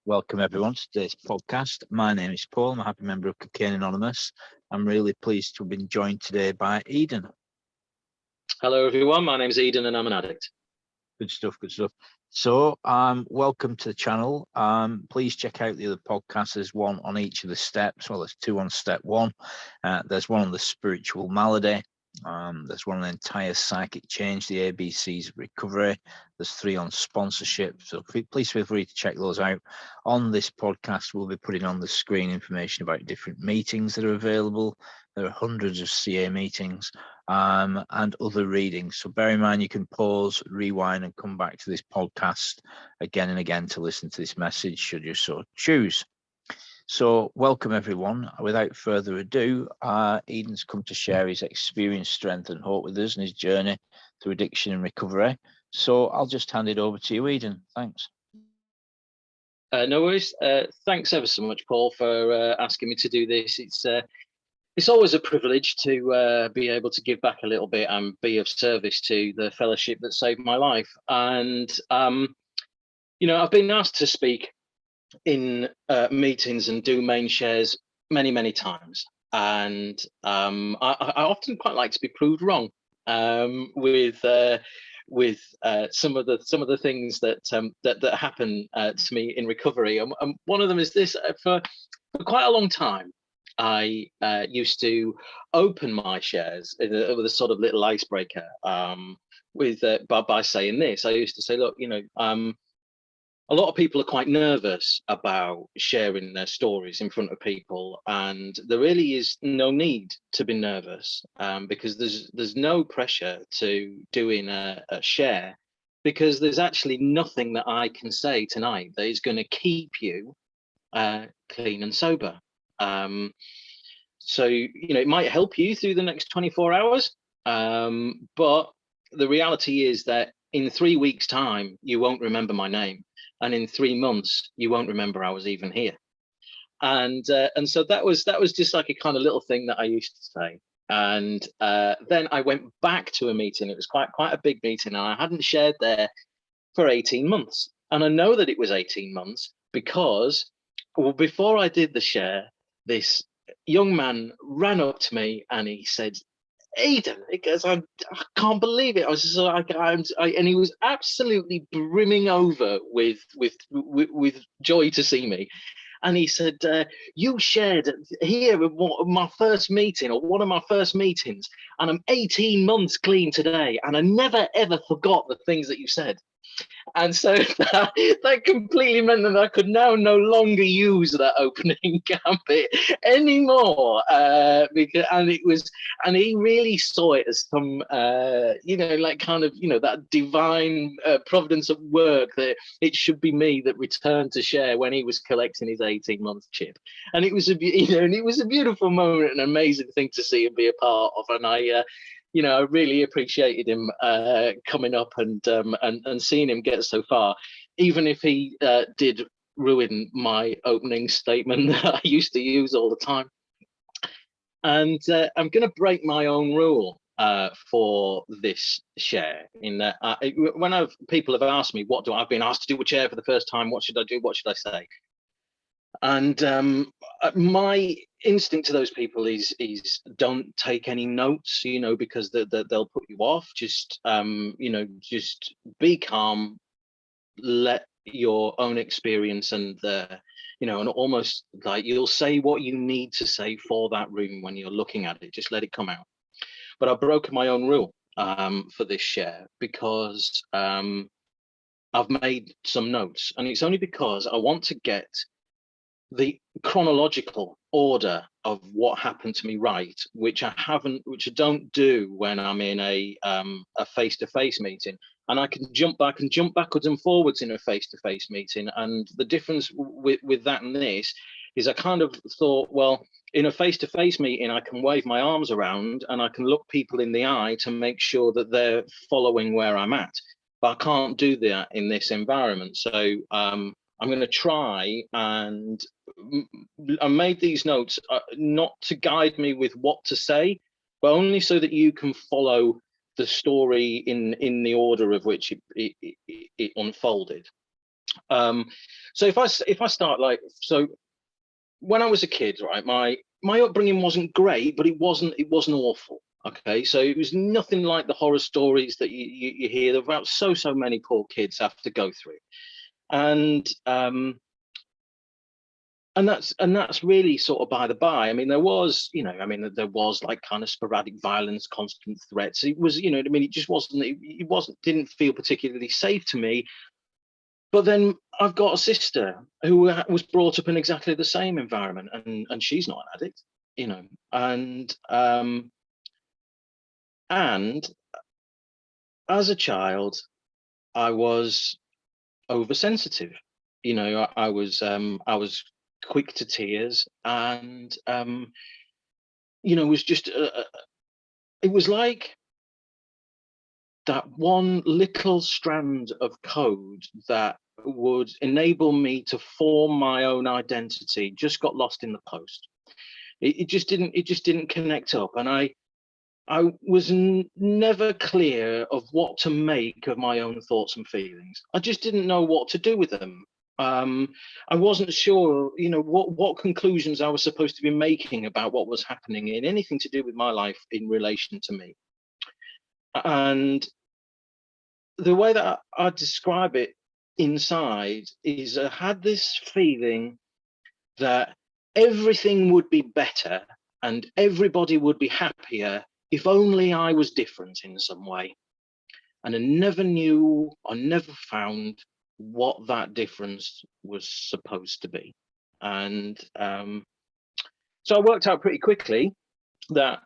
Welcome everyone to today's podcast. My name is Paul. I'm a happy member of Cocaine Anonymous. I'm really pleased to have been joined today by Eden. Hello everyone, my name is Eden and I'm an addict. Good stuff, good stuff. So welcome to the channel. Please check out the other podcasts. There's one on each of the steps. Well, there's two on step one. There's one on the spiritual malady. There's one on the entire psychic change, the ABCs of recovery. There's three on sponsorship. So please feel free to check those out. On this podcast, we'll be putting on the screen information about different meetings that are available. There are hundreds of CA meetings and other readings. So bear in mind, you can pause, rewind, and come back to this podcast again and again to listen to this message, should you so choose. So welcome everyone. Without further ado, Eden's come to share his experience, strength and hope with us and his journey through addiction and recovery. So I'll just hand it over to you, Eden. Thanks. No worries. Thanks ever so much, Paul, for asking me to do this. It's always a privilege to be able to give back a little bit and be of service to the fellowship that saved my life. And, I've been asked to speak in meetings and do main shares many times, and I often quite like to be proved wrong with some of the things that happen to me in recovery. And one of them is this: for quite a long time I used to open my shares with a sort of little icebreaker by saying this. I used to say, look, a lot of people are quite nervous about sharing their stories in front of people, and there really is no need to be nervous because there's no pressure to doing a share, because there's actually nothing that I can say tonight that is going to keep you clean and sober. So it might help you through the next 24 hours, but the reality is that in 3 weeks' time you won't remember my name. And in 3 months, you won't remember I was even here. And so that was just like a kind of little thing that I used to say. And then I went back to a meeting. It was quite a big meeting, and I hadn't shared there for 18 months. And I know that it was 18 months because, well, before I did the share, this young man ran up to me and he said, Eden, because I can't believe it. I was just like, and he was absolutely brimming over with joy to see me. And he said, you shared here at my first meeting, or one of my first meetings, and I'm 18 months clean today, and I never ever forgot the things that you said. And so that completely meant that I could now no longer use that opening gambit anymore. And he really saw it as some, that divine providence at work, that it should be me that returned to share when he was collecting his 18-month chip. And it was a beautiful moment, an amazing thing to see and be a part of. And I really appreciated him coming up and seeing him get so far, even if he did ruin my opening statement that I used to use all the time. And I'm going to break my own rule for this share, in that when people have asked me, I've been asked to do a share for the first time, what should I do, what should I say? And my instinct to those people is don't take any notes, because they'll put you off. Just just be calm, let your own experience and and almost like you'll say what you need to say for that room when you're looking at it. Just let it come out. But I've broken my own rule for this share because I've made some notes, and it's only because I want to get the chronological order of what happened to me right, which I don't do when I'm in a face-to-face meeting. And I can jump backwards and forwards in a face-to-face meeting. And the difference with that and this is I kind of thought, well, in a face-to-face meeting, I can wave my arms around and I can look people in the eye to make sure that they're following where I'm at. But I can't do that in this environment. So I'm going to try, and I made these notes not to guide me with what to say, but only so that you can follow the story in the order of which it unfolded. So if I start, like, so when I was a kid, right, my upbringing wasn't great, but it wasn't awful. Okay, so it was nothing like the horror stories that you hear about so many poor kids have to go through. And that's really sort of by the by. I mean, there was like kind of sporadic violence, constant threats. It was, you know what I mean, it just wasn't, didn't feel particularly safe to me. But then I've got a sister who was brought up in exactly the same environment, and she's not an addict, you know. And as a child, I was oversensitive. You know, I was quick to tears, and you know, was just it was like that one little strand of code that would enable me to form my own identity just got lost in the post. It just didn't connect up, and I was never clear of what to make of my own thoughts and feelings. I just didn't know what to do with them. I wasn't sure, you know, what conclusions I was supposed to be making about what was happening in anything to do with my life in relation to me. And the way that I describe it inside is I had this feeling that everything would be better and everybody would be happier if only I was different in some way. And I never found what that difference was supposed to be. And so I worked out pretty quickly that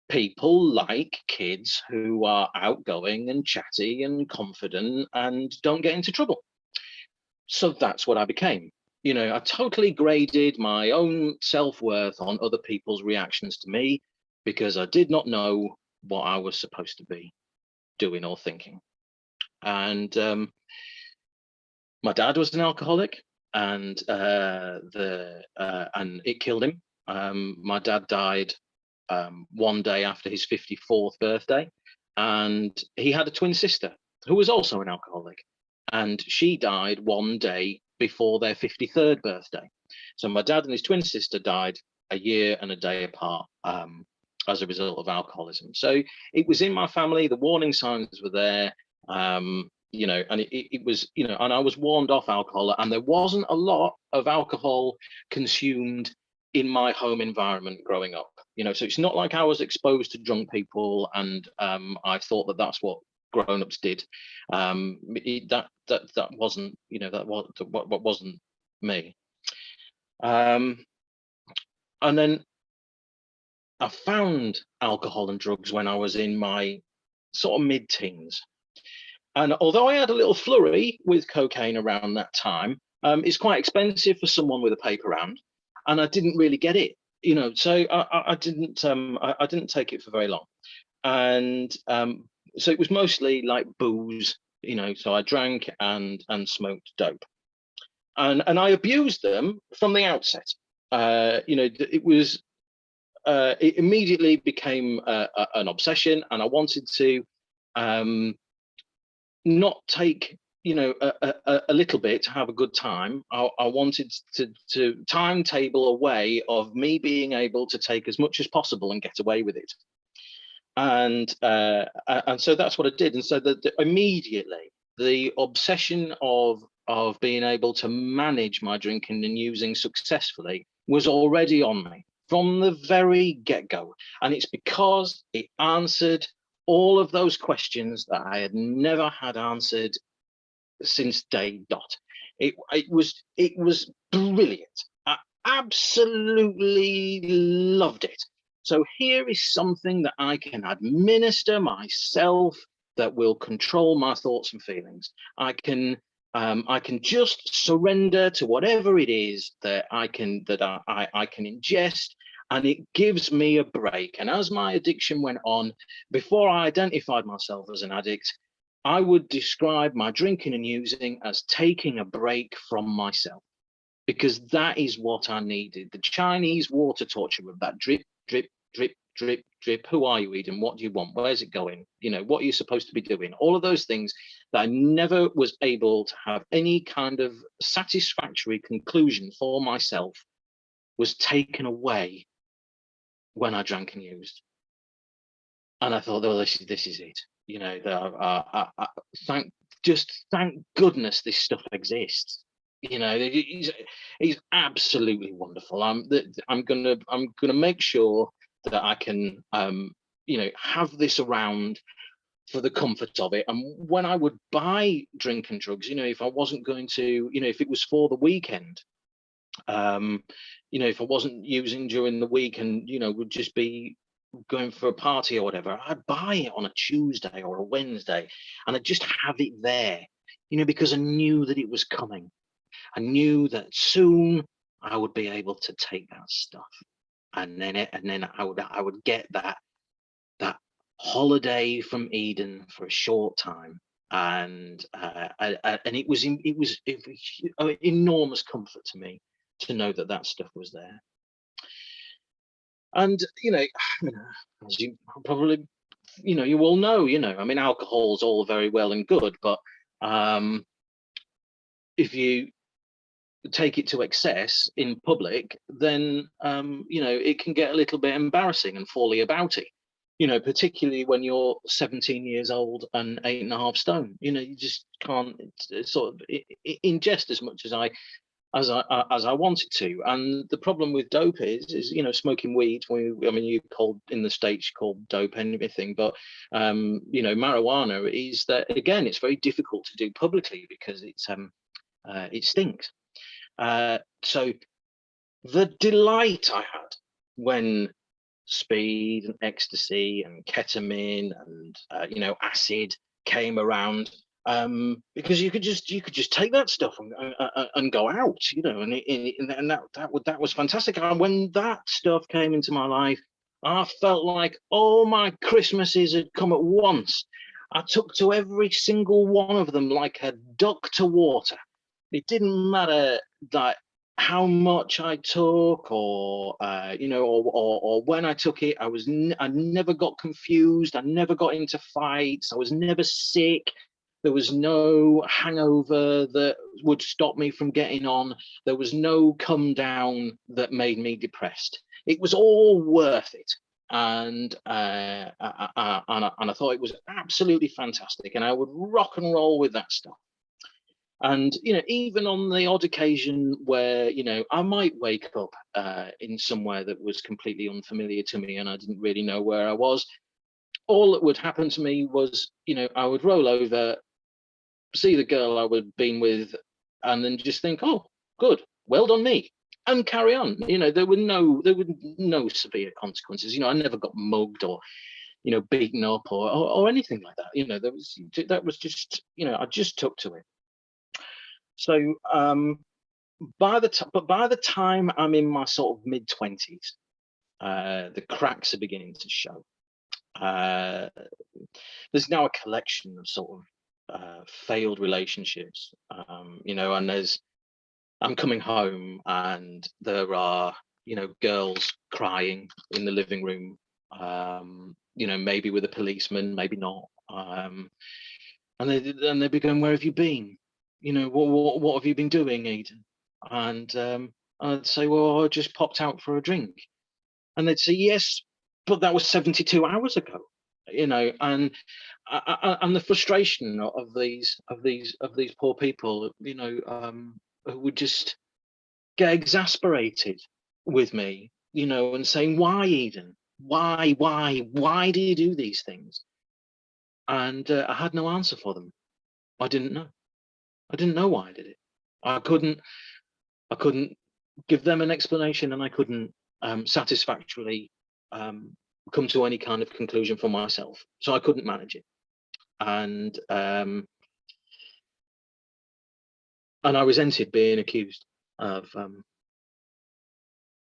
people like kids who are outgoing and chatty and confident and don't get into trouble. So that's what I became. You know, I totally graded my own self-worth on other people's reactions to me because I did not know what I was supposed to be doing or thinking. And my dad was an alcoholic, and and it killed him. My dad died one day after his 54th birthday, and he had a twin sister who was also an alcoholic, and she died one day before their 53rd birthday. So my dad and his twin sister died a year and a day apart as a result of alcoholism. So it was in my family. The warning signs were there. You know, and it was, you know, and I was warned off alcohol, and there wasn't a lot of alcohol consumed in my home environment growing up. You know, so it's not like I was exposed to drunk people, and I thought that that's what grown-ups did. That wasn't, you know, that was what wasn't me. And then I found alcohol and drugs when I was in my sort of mid-teens. And although I had a little flurry with cocaine around that time, it's quite expensive for someone with a paper round, and I didn't really get it, you know. So I didn't take it for very long, and so it was mostly like booze, you know. So I drank and smoked dope, and I abused them from the outset. You know, it was it immediately became an obsession, and I wanted to. Not take, you know, a little bit to have a good time. I wanted to timetable a way of me being able to take as much as possible and get away with it. And so that's what I did. And so immediately the obsession of being able to manage my drinking and using successfully was already on me from the very get-go. And it's because it answered all of those questions that I had never had answered since day dot. It was brilliant. I absolutely loved it. So here is something that I can administer myself that will control my thoughts and feelings. I can just surrender to whatever it is that I can ingest, and it gives me a break. And as my addiction went on, before I identified myself as an addict, I would describe my drinking and using as taking a break from myself, because that is what I needed. The Chinese water torture of that drip, drip, drip, drip, drip. Who are you, Eden? What do you want? Where's it going? What are you supposed to be doing? All of those things that I never was able to have any kind of satisfactory conclusion for myself was taken away when I drank and used. And I thought, oh, this is it. Thank goodness this stuff exists. He's absolutely wonderful. I'm gonna make sure that I can have this around for the comfort of it. And when I would buy drink and drugs, if I wasn't going to, if it was for the weekend, if I wasn't using during the week and would just be going for a party or whatever, I'd buy it on a Tuesday or a Wednesday, and I'd just have it there, because I knew that it was coming. I knew that soon I would be able to take that stuff, and then I would get that holiday from Eden for a short time, and it was enormous comfort to me to know that stuff was there. And as you probably you all know, I mean, alcohol's all very well and good, but if you take it to excess in public, then it can get a little bit embarrassing and folly about it, particularly when you're 17 years old and 8.5 stone. You just can't sort of ingest as much as I wanted to. And the problem with dope is smoking weed. You called in the States called dope anything, but marijuana is that, again, it's very difficult to do publicly because it stinks. So the delight I had when speed and ecstasy and ketamine and acid came around, because you could just take that stuff and go out, and that was fantastic. And when that stuff came into my life, I felt like all my Christmases had come at once. I took to every single one of them like a duck to water. It didn't matter that how much I took, or or when I took it. I never got confused. I never got into fights. I was never sick. There was no hangover that would stop me from getting on. There was no come down that made me depressed. It was all worth it. And I thought it was absolutely fantastic, and I would rock and roll with that stuff. And even on the odd occasion where I might wake up in somewhere that was completely unfamiliar to me and I didn't really know where I was, all that would happen to me was I would roll over, see the girl I would been with, and then just think, oh, good, well done me, and carry on. There were no severe consequences. I never got mugged or beaten up or anything like that. That was just I just took to it. So by the time I'm in my sort of mid-20s, the cracks are beginning to show. There's now a collection of sort of failed relationships, and I'm coming home and there are girls crying in the living room, maybe with a policeman, maybe not, and they'd be going, where have you been? What have you been doing, Eden? And I'd say, well, I just popped out for a drink. And they'd say, yes, but that was 72 hours ago. And the frustration of these poor people, who would just get exasperated with me, and saying, why, Eden? Why do you do these things? And I had no answer for them. I didn't know why I did it. I couldn't give them an explanation, and I couldn't satisfactorily come to any kind of conclusion for myself. So I couldn't manage it, and I resented being accused of,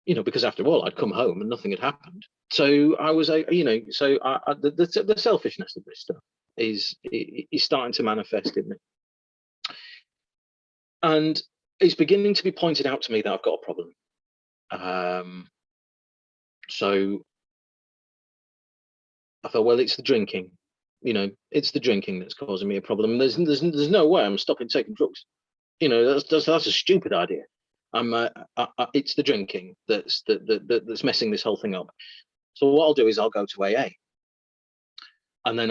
because after all, I'd come home and nothing had happened. So I was, the selfishness of this stuff is starting to manifest in me. And it's beginning to be pointed out to me that I've got a problem. So I thought, well, it's the drinking. It's the drinking that's causing me a problem. There's no way I'm stopping taking drugs. That's a stupid idea. It's the drinking that's messing this whole thing up. So what I'll do is I'll go to AA, and then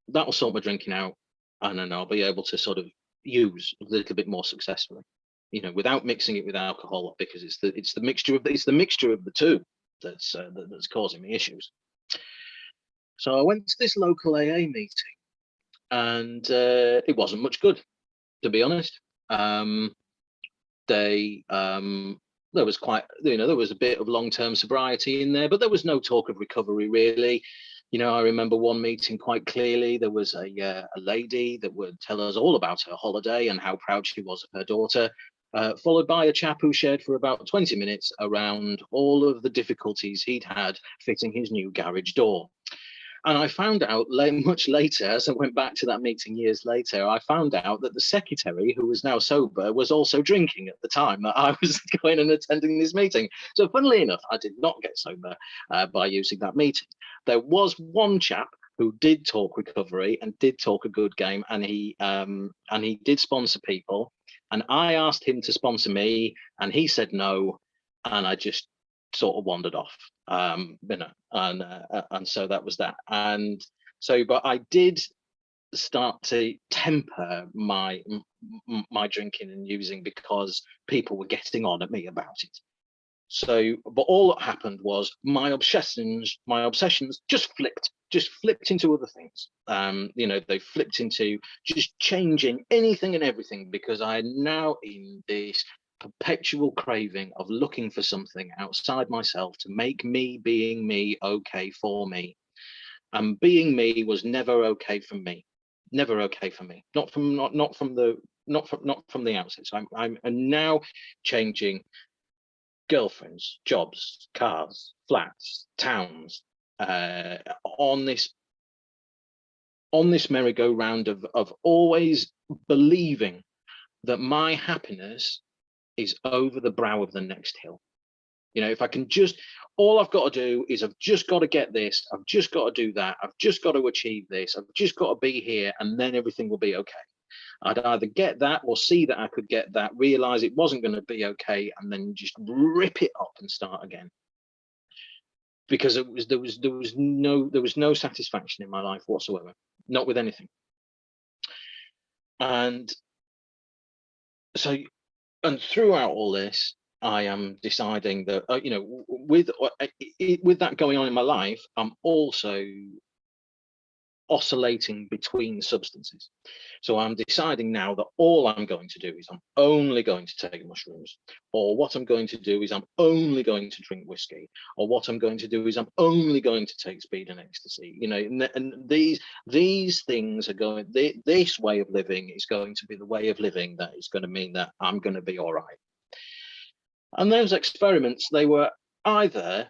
that'll sort my drinking out, and then I'll be able to sort of use a little bit more successfully, without mixing it with alcohol, because it's the mixture of the two that's causing me issues. So I went to this local AA meeting, and it wasn't much good, to be honest. There was there was a bit of long-term sobriety in there, but there was no talk of recovery really. I remember one meeting quite clearly. There was a lady that would tell us all about her holiday and how proud she was of her daughter, followed by a chap who shared for about 20 minutes around all of the difficulties he'd had fitting his new garage door. And I found out much later, as I went back to that meeting years later, I found out that the secretary, who was now sober, was also drinking at the time that I was going and attending this meeting. So funnily enough, I did not get sober by using that meeting. There was one chap who did talk recovery and did talk a good game, and he did sponsor people. And I asked him to sponsor me, and he said no, and I just sort of wandered off, and so that was that. And so, but I did start to temper my drinking and using because people were getting on at me about it. So, but all that happened was my obsessions just flipped into other things. They flipped into just changing anything and everything, because I am now in this perpetual craving of looking for something outside myself to make me being me okay for me. And being me was never okay for me. Never okay for me. Not from the outset. So I'm now changing girlfriends, jobs, cars, flats, towns, on this merry-go-round of always believing that my happiness is over the brow of the next hill. If I can all I've got to do is I've just got to get this, I've just got to do that, I've just got to achieve this, I've just got to be here, and then everything will be okay. I'd either get that or see that I could get that, realize it wasn't going to be okay, and then just rip it up and start again. Because there was no satisfaction in my life whatsoever, not with anything. And so, and throughout all this, I am deciding that with that going on in my life, I'm also oscillating between substances. So I'm deciding now that all I'm going to do is I'm only going to take mushrooms, or what I'm going to do is I'm only going to drink whiskey, or what I'm going to do is I'm only going to take speed and ecstasy. And these things are going, this way of living is going to be the way of living that is going to mean that I'm going to be all right. And those experiments, they were either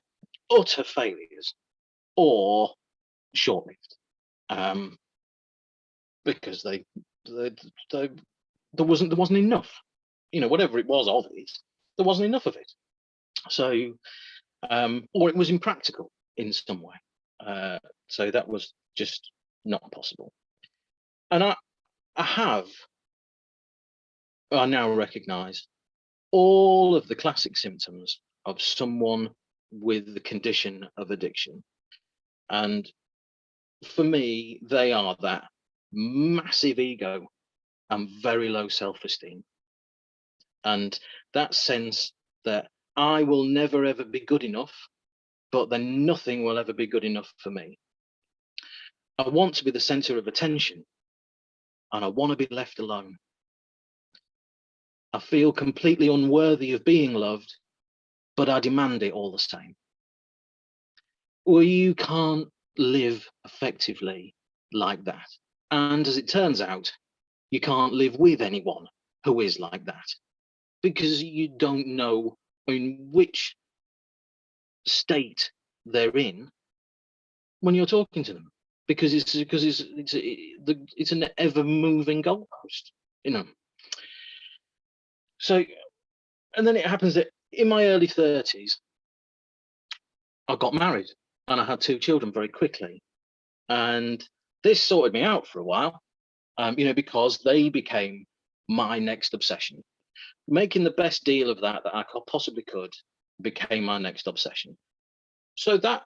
utter failures or short-lived. Because there wasn't enough, whatever it was of it, there wasn't enough of it. So, or it was impractical in some way. So that was just not possible. And I now recognize all of the classic symptoms of someone with the condition of addiction. And for me, they are that massive ego and very low self-esteem, and that sense that I will never ever be good enough, but then nothing will ever be good enough for me. I want to be the center of attention, and I want to be left alone. I feel completely unworthy of being loved, but I demand it all the same. Well, you can't live effectively like that. And as it turns out, you can't live with anyone who is like that, because you don't know in which state they're in when you're talking to them, because it's an ever-moving goalpost, So, and then it happens that in my early 30s, I got married and I had 2 children very quickly. And this sorted me out for a while, because they became my next obsession. Making the best deal of that I possibly could became my next obsession. So that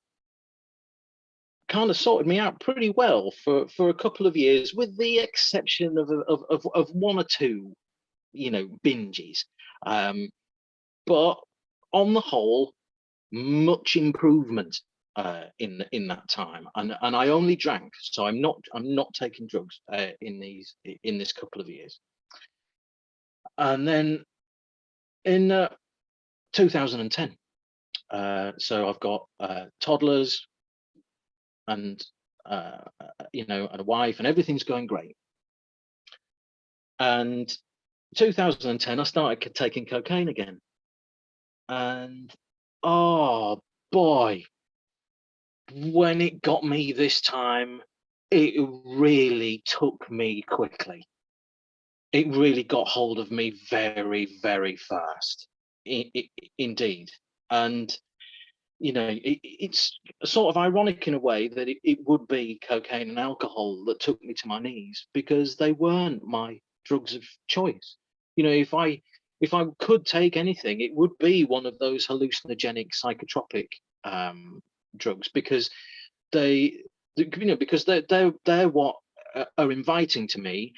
kind of sorted me out pretty well for a couple of years, with the exception of one or two, binges. But on the whole, much improvement in that time. And I only drank, so I'm not taking drugs in this couple of years. And then in 2010, so I've got toddlers and and a wife, and everything's going great. And 2010, I started taking cocaine again, and oh boy, when it got me this time, it really took me quickly. It really got hold of me very, very fast, indeed. And it's sort of ironic in a way that it would be cocaine and alcohol that took me to my knees, because they weren't my drugs of choice. If I could take anything, it would be one of those hallucinogenic psychotropic drugs, because they're what are inviting to me.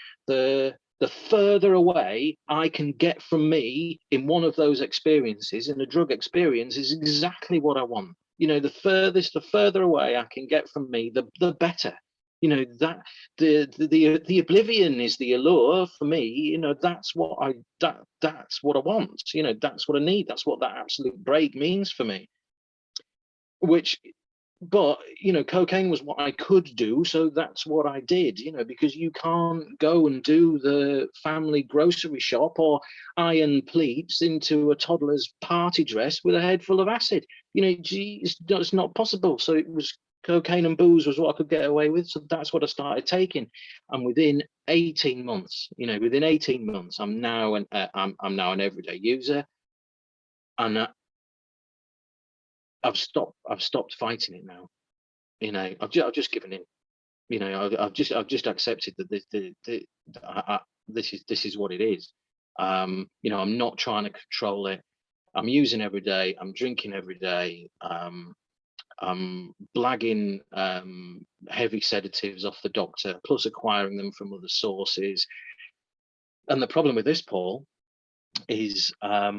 The further away I can get from me in one of those experiences, in a drug experience, is exactly what I want. The further away I can get from me, the better. That the oblivion is the allure for me. That's what I want. That's what I need. That's what that absolute break means for me. But cocaine was what I could do, so that's what I did. Because you can't go and do the family grocery shop or iron pleats into a toddler's party dress with a head full of acid. It's not possible. So it was cocaine and booze was what I could get away with. So that's what I started taking. And within 18 months, I'm now an everyday user, and I've stopped fighting it now. I've just given in. I've just accepted that this is what it is. I'm not trying to control it. I'm using every day. I'm drinking every day. I'm blagging heavy sedatives off the doctor, plus acquiring them from other sources. And the problem with this, Paul, is I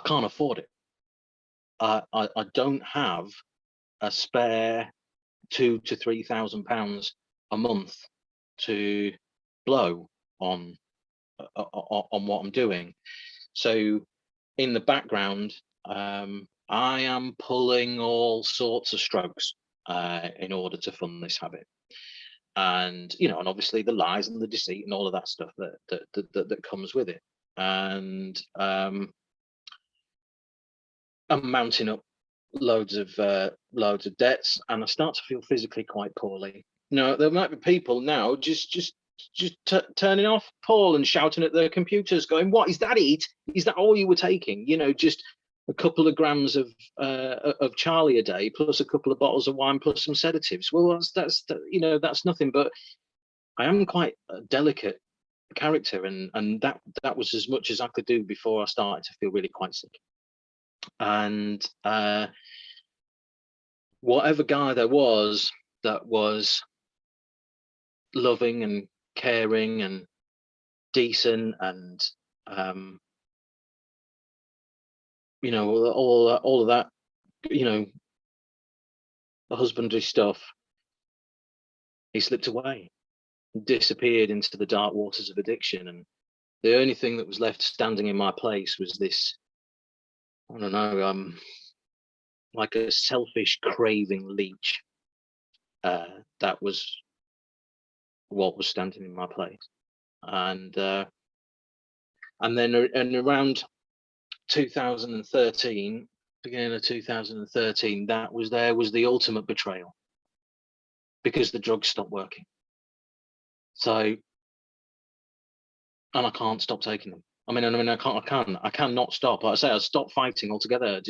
can't afford it. I don't have a spare £2,000 to £3,000 a month to blow on what I'm doing. So in the background, I am pulling all sorts of strokes in order to fund this habit. And and obviously the lies and the deceit and all of that stuff that comes with it. And I'm mounting up loads of debts, and I start to feel physically quite poorly. There might be people now just turning off, Paul, and shouting at their computers, going, "What is that? Is that all you were taking? Just a couple of grams of Charlie a day, plus a couple of bottles of wine, plus some sedatives." Well, that's nothing. But I am quite a delicate character, and that was as much as I could do before I started to feel really quite sick. And whatever guy there was that was loving and caring and decent and all of that, the husbandry stuff, he slipped away, disappeared into the dark waters of addiction. And the only thing that was left standing in my place was this, I don't know, like a selfish craving leech. That was what was standing in my place. And then around 2013, beginning of 2013, that was the ultimate betrayal, because the drugs stopped working. So, and I can't stop taking them. I cannot stop. Like I say, I stopped fighting altogether.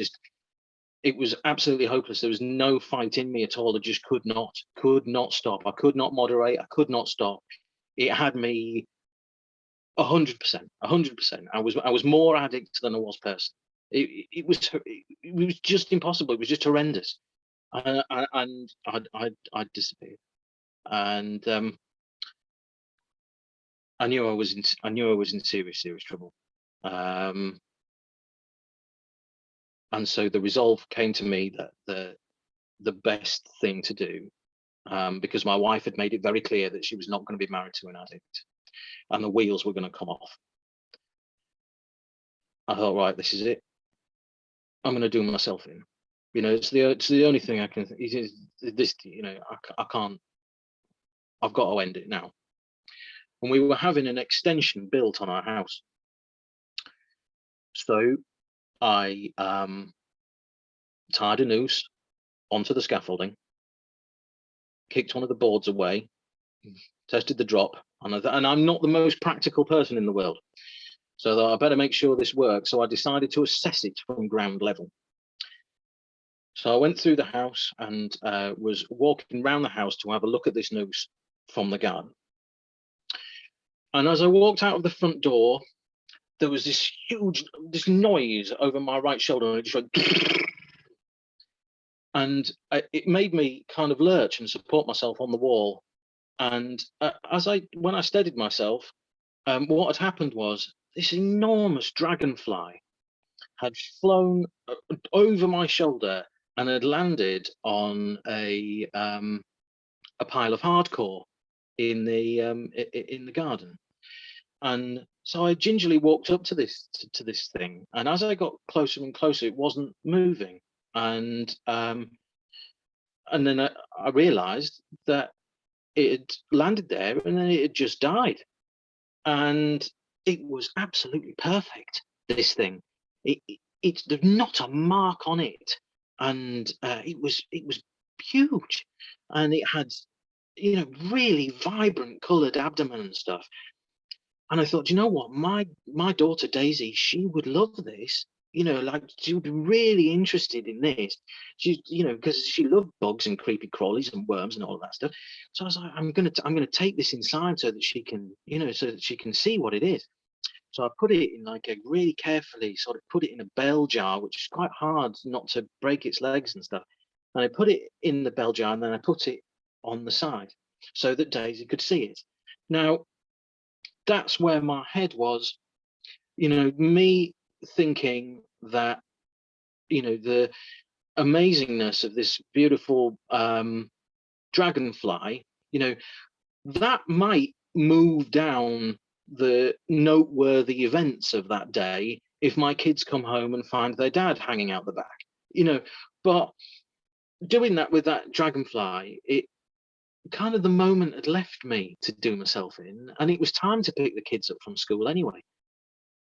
it was absolutely hopeless. There was no fight in me at all. I just could not stop. I could not moderate. I could not stop. It had me 100%. I was more addict than I was person. It was just impossible. It was just horrendous, and I'd disappeared. And I knew I was in serious trouble. And so the resolve came to me that the best thing to do, because my wife had made it very clear that she was not going to be married to an addict, and the wheels were going to come off. I thought, right, this is it. I'm going to do myself in. You know, it's the only thing I can. This, you know, I can't. I've got to end it now. And we were having an extension built on our house, so I tied a noose onto the scaffolding, kicked one of the boards away, tested the drop, and I'm not the most practical person in the world, so I better make sure this works. So I decided to assess it from ground level. So I went through the house and was walking around the house to have a look at this noose from the garden. And as I walked out of the front door, there was this noise over my right shoulder, and it just went, and it made me kind of lurch and support myself on the wall. And when I steadied myself, what had happened was this enormous dragonfly had flown over my shoulder and had landed on a pile of hardcore in the garden. And so I gingerly walked up to this thing, and as I got closer and closer, it wasn't moving. And then I realized that it had landed there, and then it had just died. And it was absolutely perfect, this thing. There's not a mark on it, and it was huge, and it had, you know, really vibrant coloured abdomen and stuff. And I thought, you know what, my daughter Daisy, she would love this. You know, like, she would be really interested in this. She, you know, because she loved bugs and creepy crawlies and worms and all of that stuff. So I was like, I'm gonna take this inside so that she can, you know, so that she can see what it is. So I put it in, like, a really carefully sort of put it in a bell jar, which is quite hard not to break its legs and stuff. And I put it in the bell jar, and then I put it on the side so that Daisy could see it. Now, that's where my head was, you know, me thinking that, you know, the amazingness of this beautiful dragonfly, you know, that might move down the noteworthy events of that day if my kids come home and find their dad hanging out the back, you know. But doing that with that dragonfly, it kind of, the moment had left me to do myself in, and it was time to pick the kids up from school anyway.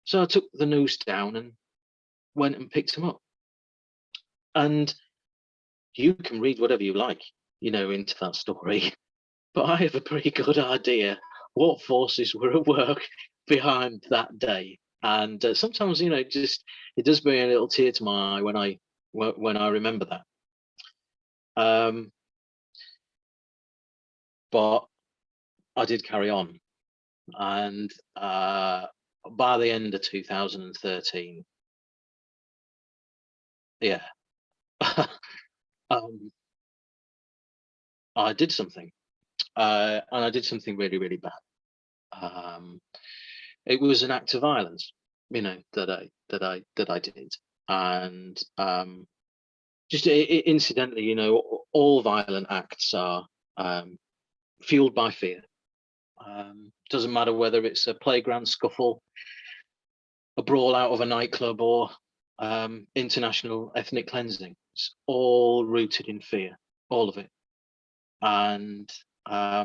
So I took the noose down and went and picked them up. And you can read whatever you like, you know, into that story, but I have a pretty good idea what forces were at work behind that day. And sometimes, you know, it does bring a little tear to my eye when I remember that. But I did carry on, and by the end of 2013, yeah, I did something, and I did something really, really bad. It was an act of violence, you know, that I did, and just incidentally, you know, all violent acts are fueled by fear. Doesn't matter whether it's a playground scuffle, a brawl out of a nightclub, or international ethnic cleansing. It's all rooted in fear, all of it. And I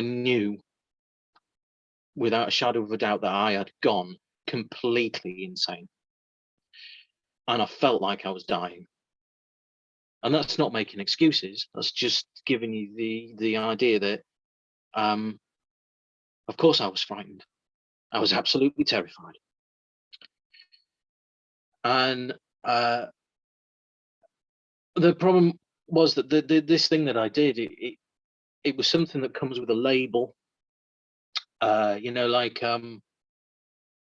knew without a shadow of a doubt that I had gone completely insane, and I felt like I was dying. And that's not making excuses. That's just giving you the idea that, of course, I was frightened. I was absolutely terrified. And the problem was that this thing that I did, it was something that comes with a label. You know, like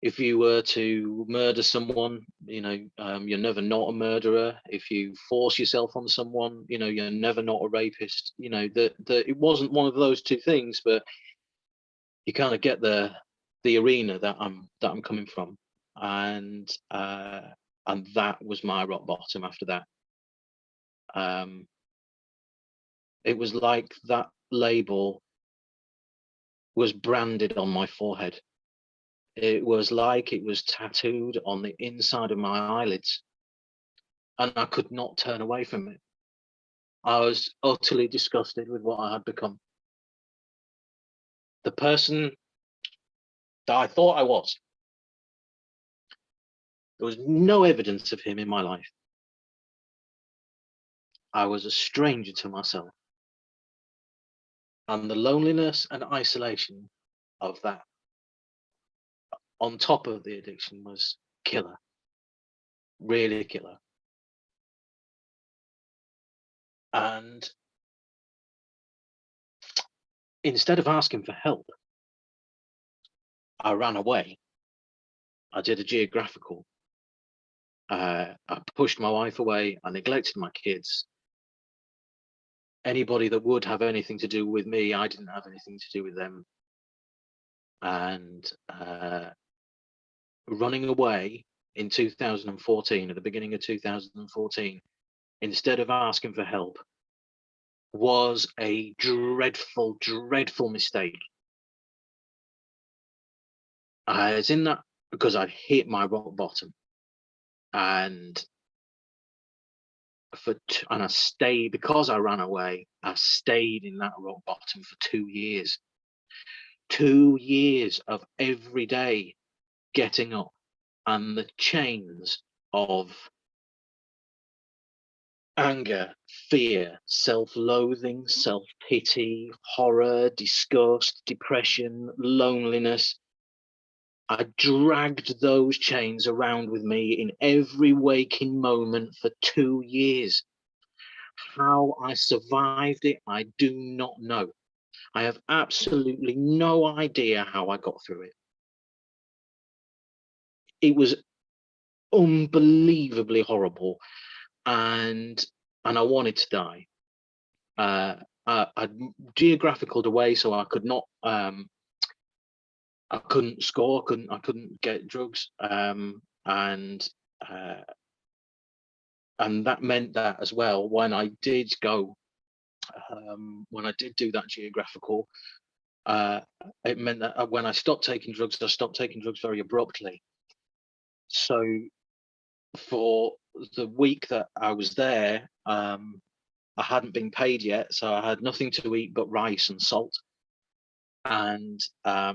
if you were to murder someone, you know, you're never not a murderer. If you force yourself on someone, you know, you're never not a rapist. You know, it wasn't one of those two things, but you kind of get the arena that I'm coming from, and that was my rock bottom after that. It was like that label was branded on my forehead. It was like it was tattooed on the inside of my eyelids, and I could not turn away from it. I was utterly disgusted with what I had become. The person that I thought I was, there was no evidence of him in my life. I was a stranger to myself. And the loneliness and isolation of that, on top of the addiction, was killer. Really killer. And instead of asking for help, I ran away. I did a geographical. I pushed my wife away. I neglected my kids. Anybody that would have anything to do with me, I didn't have anything to do with them. And running away in 2014, at the beginning of 2014, instead of asking for help, was a dreadful, dreadful mistake. It's in that because I hit my rock bottom, and I stayed, because I ran away. I stayed in that rock bottom for 2 years. 2 years of every day getting up, and the chains of anger, fear, self-loathing, self-pity, horror, disgust, depression, loneliness. I dragged those chains around with me in every waking moment for 2 years. How I survived it, I do not know. I have absolutely no idea how I got through it. It was unbelievably horrible, and I wanted to die. I'd geographically away, so I could not. I couldn't score. I couldn't get drugs, and that meant that as well. When I did go, when I did do that geographical, it meant that when I stopped taking drugs, I stopped taking drugs very abruptly. So for the week that I was there, I hadn't been paid yet, so I had nothing to eat but rice and salt, and I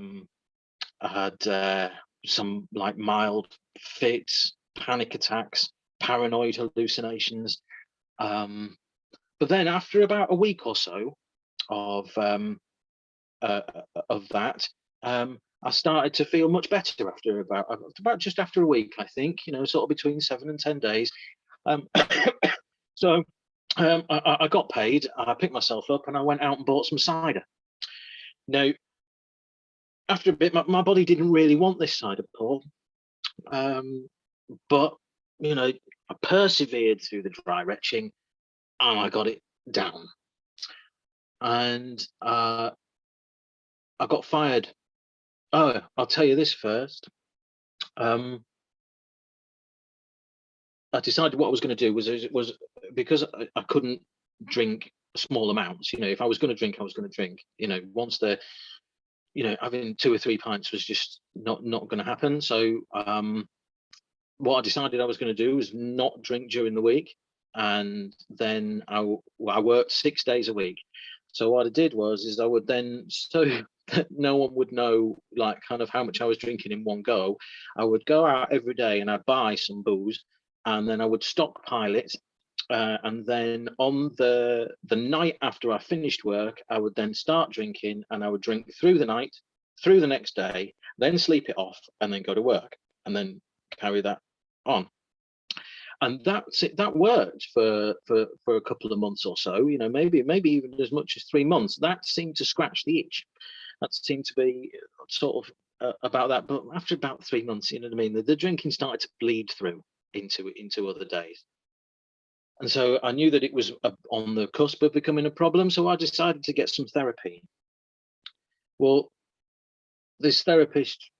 had some like mild fits, panic attacks, paranoid hallucinations. But then after about a week or so of that, I started to feel much better after about just after a week, I think, you know, sort of between 7 and 10 days. So I got paid, I picked myself up, and I went out and bought some cider. Now, after a bit, my body didn't really want this cider, Paul. But, you know, I persevered through the dry retching, and I got it down. And I got fired. Oh, I'll tell you this first. I decided what I was going to do was because I couldn't drink small amounts. You know, if I was going to drink, I was going to drink. You know, once having 2 or 3 pints was just not going to happen. So what I decided I was going to do was not drink during the week, and then I worked 6 days a week. So what I did is I would then, so that no one would know like kind of how much I was drinking in one go, I would go out every day and I'd buy some booze, and then I would stockpile it. And then on the night after I finished work, I would then start drinking, and I would drink through the night, through the next day, then sleep it off, and then go to work, and then carry that on. And that worked for a couple of months or so, maybe even as much as 3 months. That seemed to scratch the itch. That seemed to be sort of about that. But after about 3 months, you know what I mean, the drinking started to bleed through into other days. And so I knew that it was on the cusp of becoming a problem. So I decided to get some therapy. Well, this therapist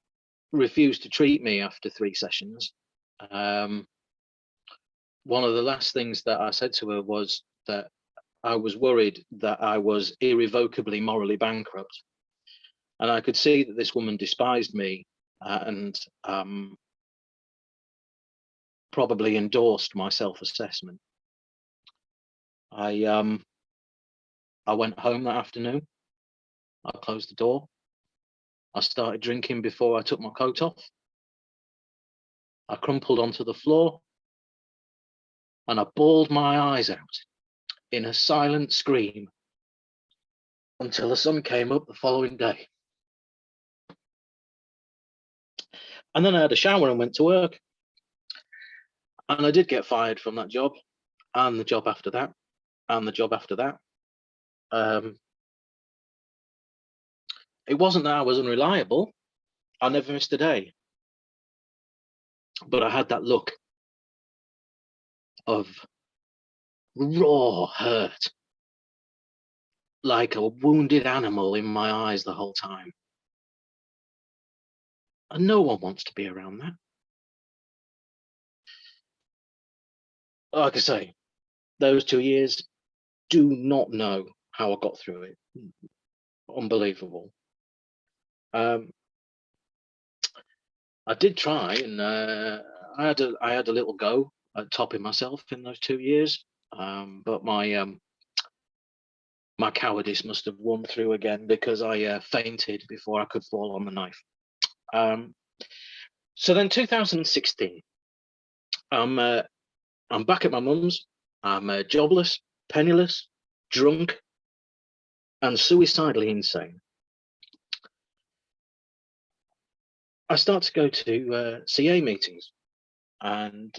refused to treat me after 3 sessions. One of the last things that I said to her was that I was worried that I was irrevocably morally bankrupt. And I could see that this woman despised me and probably endorsed my self-assessment. I went home that afternoon. I closed the door. I started drinking before I took my coat off. I crumpled onto the floor and I bawled my eyes out in a silent scream until the sun came up the following day. And then I had a shower and went to work. And I did get fired from that job, and the job after that, and the job after that. It wasn't that I was unreliable. I never missed a day. But I had that look of raw hurt, like a wounded animal in my eyes the whole time. And no one wants to be around that. Like I say, those 2 years, do not know how I got through it. Unbelievable. I did try, and I had a little go at topping myself in those 2 years, but my cowardice must have won through again, because I fainted before I could fall on the knife. So then 2016, I'm back at my mum's. I'm jobless, penniless, drunk, and suicidally insane. I start to go to CA meetings, and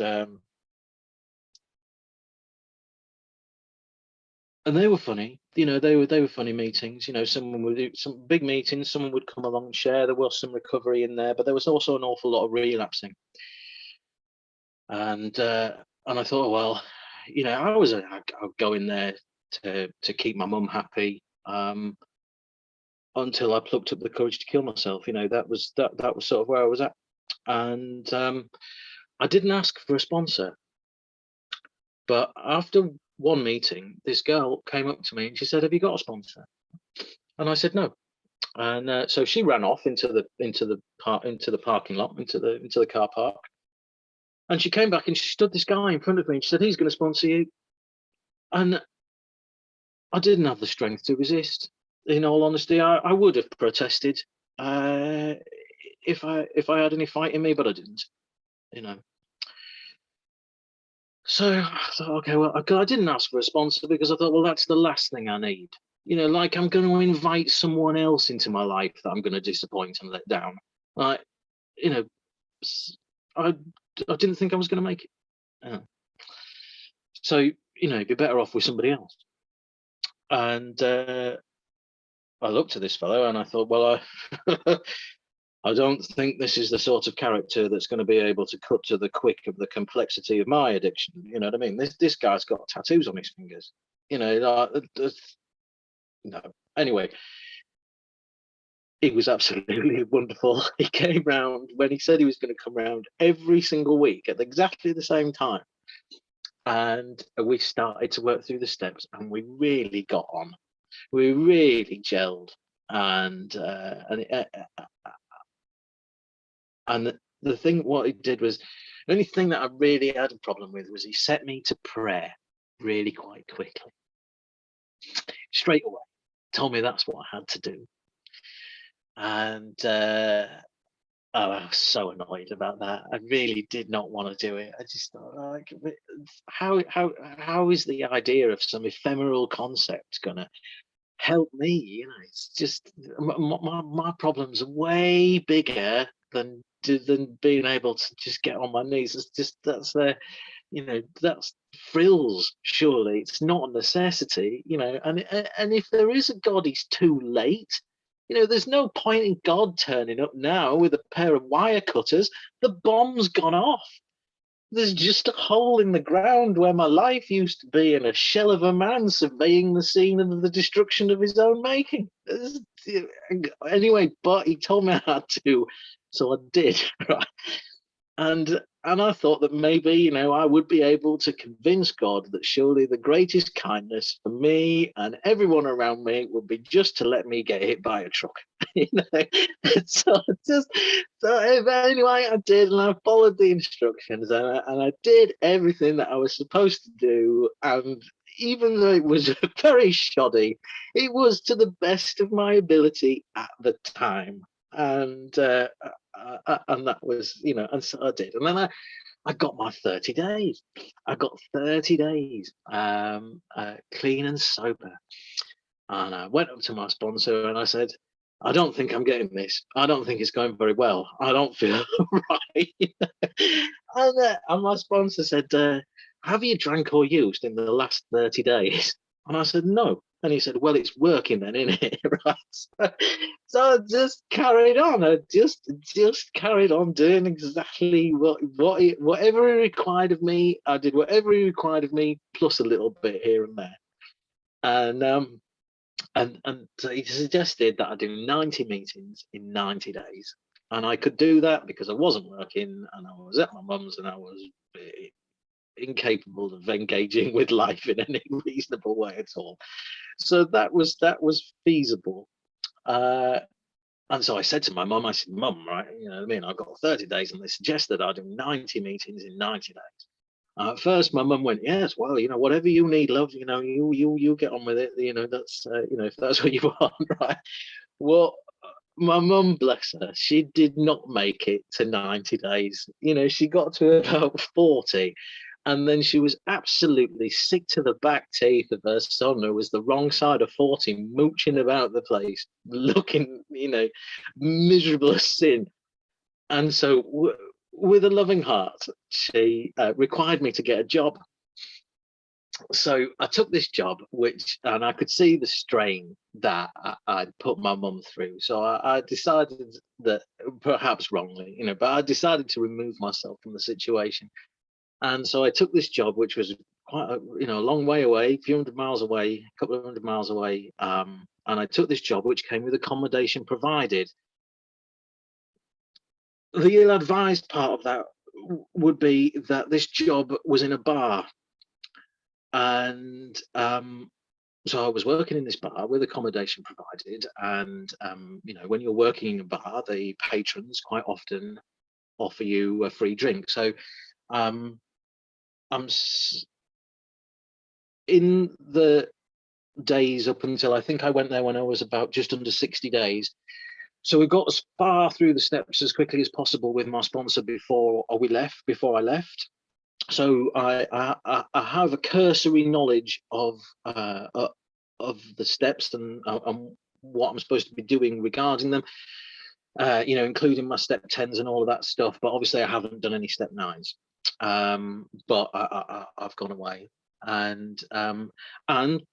they were funny. They were funny meetings. Someone would do some big meetings. Someone would come along and share. There was some recovery in there, but there was also an awful lot of relapsing. And I thought, well, I would go in there to keep my mum happy, until I plucked up the courage to kill myself. That was sort of where I was at. And I didn't ask for a sponsor, but after one meeting, this girl came up to me and she said, "Have you got a sponsor?" And I said no. And so she ran off into the parking lot, into the car park. And she came back and she stood this guy in front of me and she said, "He's going to sponsor you." And I didn't have the strength to resist. In all honesty, I would have protested if I had any fight in me, but I didn't. So I thought, okay, well, I didn't ask for a sponsor because I thought, well, that's the last thing I need. Like I'm going to invite someone else into my life that I'm going to disappoint and let down. Like, I didn't think I was going to make it. Yeah. So, you'd be better off with somebody else. And I looked at this fellow and I thought, well, I don't think this is the sort of character that's going to be able to cut to the quick of the complexity of my addiction. You know what I mean? This guy's got tattoos on his fingers. No. Anyway, he was absolutely wonderful. He came round when he said he was going to come round every single week at exactly the same time. And we started to work through the steps, and we really got on. We really gelled, and the thing, what he did was, the only thing that I really had a problem with was he set me to prayer really quite quickly. Straight away, told me that's what I had to do. And I was so annoyed about that. I really did not want to do it. I just thought, like, how is the idea of some ephemeral concept gonna help me? It's just my problems are way bigger than being able to just get on my knees. It's just that's that's frills. Surely it's not a necessity, and if there is a God, he's too late. There's no point in God turning up now with a pair of wire cutters. The bomb's gone off. There's just a hole in the ground where my life used to be, and a shell of a man surveying the scene of the destruction of his own making. Anyway, but he told me how to, so I did, right? And I thought that maybe, I would be able to convince God that surely the greatest kindness for me and everyone around me would be just to let me get hit by a truck. So anyway, I did, and I followed the instructions, and I did everything that I was supposed to do. And even though it was very shoddy, it was to the best of my ability at the time. And that was, and so I did. And then I got my 30 days. I got 30 days clean and sober. And I went up to my sponsor and I said, I don't think I'm getting this. I don't think it's going very well. I don't feel right. And my sponsor said, have you drank or used in the last 30 days? And I said, no. And he said, well, it's working then, isn't it? Right. So I just carried on. I just carried on doing exactly whatever he required of me. I did whatever he required of me, plus a little bit here and there. And so he suggested that I do 90 meetings in 90 days. And I could do that because I wasn't working and I was at my mum's and I was incapable of engaging with life in any reasonable way at all. So that was feasible. And so I said to my mum, I said, Mum, right, I've got 30 days and they suggested I do 90 meetings in 90 days. At first, my mum went, yes, well, whatever you need, love, you get on with it. That's, if that's what you want, right? Well, my mum, bless her, she did not make it to 90 days. She got to about 40. And then she was absolutely sick to the back teeth of her son, who was the wrong side of 40, mooching about the place, looking, miserable as sin. And so, with a loving heart, she required me to get a job. So I took this job, and I could see the strain that I'd put my mum through. So I decided that, perhaps wrongly, but I decided to remove myself from the situation. And so I took this job, which was quite a long way away, a few hundred miles away, a couple of hundred miles away. And I took this job, which came with accommodation provided. The ill-advised part of that would be that this job was in a bar. And so I was working in this bar with accommodation provided. And, when you're working in a bar, the patrons quite often offer you a free drink. So I'm in the days up until I think I went there when I was about just under 60 days. So we got as far through the steps as quickly as possible with my sponsor before I left. So I have a cursory knowledge of the steps and what I'm supposed to be doing regarding them, including my step 10s and all of that stuff. But obviously I haven't done any step 9s. But I've gone away, and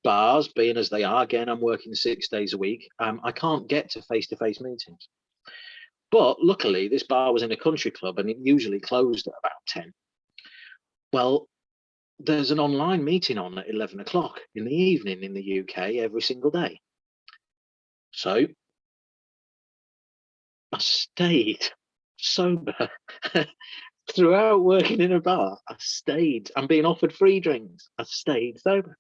bars being as they are, again, I'm working 6 days a week. I can't get to face-to-face meetings. But luckily, this bar was in a country club, and it usually closed at about 10. Well, there's an online meeting on at 11 o'clock in the evening in the UK every single day. So I stayed sober. Throughout working in a bar, I'm being offered free drinks. I stayed sober.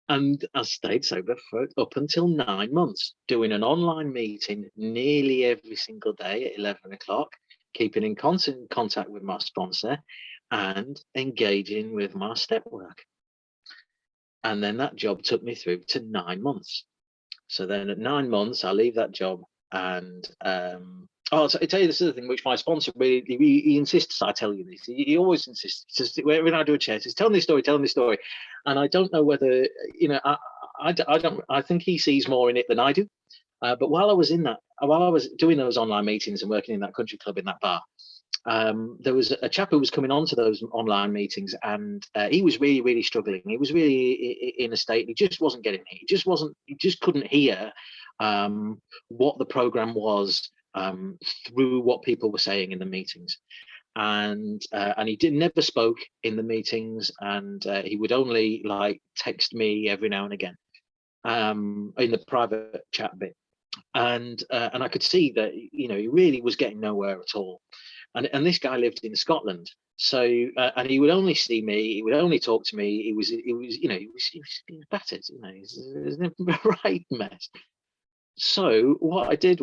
And I stayed sober for up until 9 months, doing an online meeting nearly every single day at 11 o'clock, keeping in constant contact with my sponsor and engaging with my step work. And then that job took me through to 9 months. So then at 9 months, I leave that job and I'll tell you this other thing, which my sponsor really, he insists I tell you this. He always insists. Just when I do a chat, he's telling this story, and I don't know whether I think he sees more in it than I do. But while I was doing those online meetings and working in that country club in that bar, there was a chap who was coming on to those online meetings, and he was really, really struggling. He was really in a state. He just wasn't getting it. He just couldn't hear what the program was through what people were saying in the meetings. And he never spoke in the meetings, and he would only like text me every now and again in the private chat bit. And I could see that, you know, he really was getting nowhere at all. And this guy lived in Scotland, so and he would only see me, he would only talk to me. He was you know, he was battered, you know, he was in a right mess. So what I did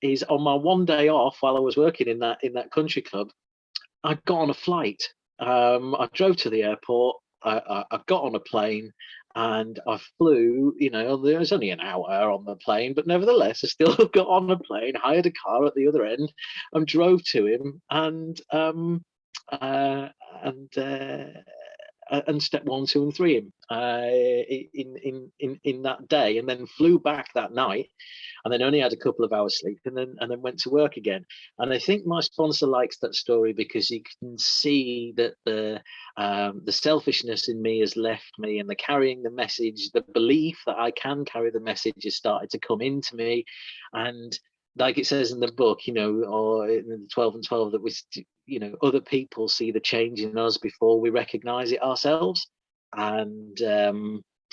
is on my one day off while I was working in that country club, I got on a flight. I drove to the airport. I got on a plane, and I flew. You know, there was only an hour on the plane, but nevertheless, I still got on a plane, hired a car at the other end, and drove to him, and step 1, 2, and 3 in that day, and then flew back that night, and then only had a couple of hours sleep, and then went to work again. And I think my sponsor likes that story because you can see that the selfishness in me has left me, and the carrying the message, the belief that I can carry the message has started to come into me. And like it says in the book, you know, or in the 12 and 12, that we, you know, other people see the change in us before we recognize it ourselves. And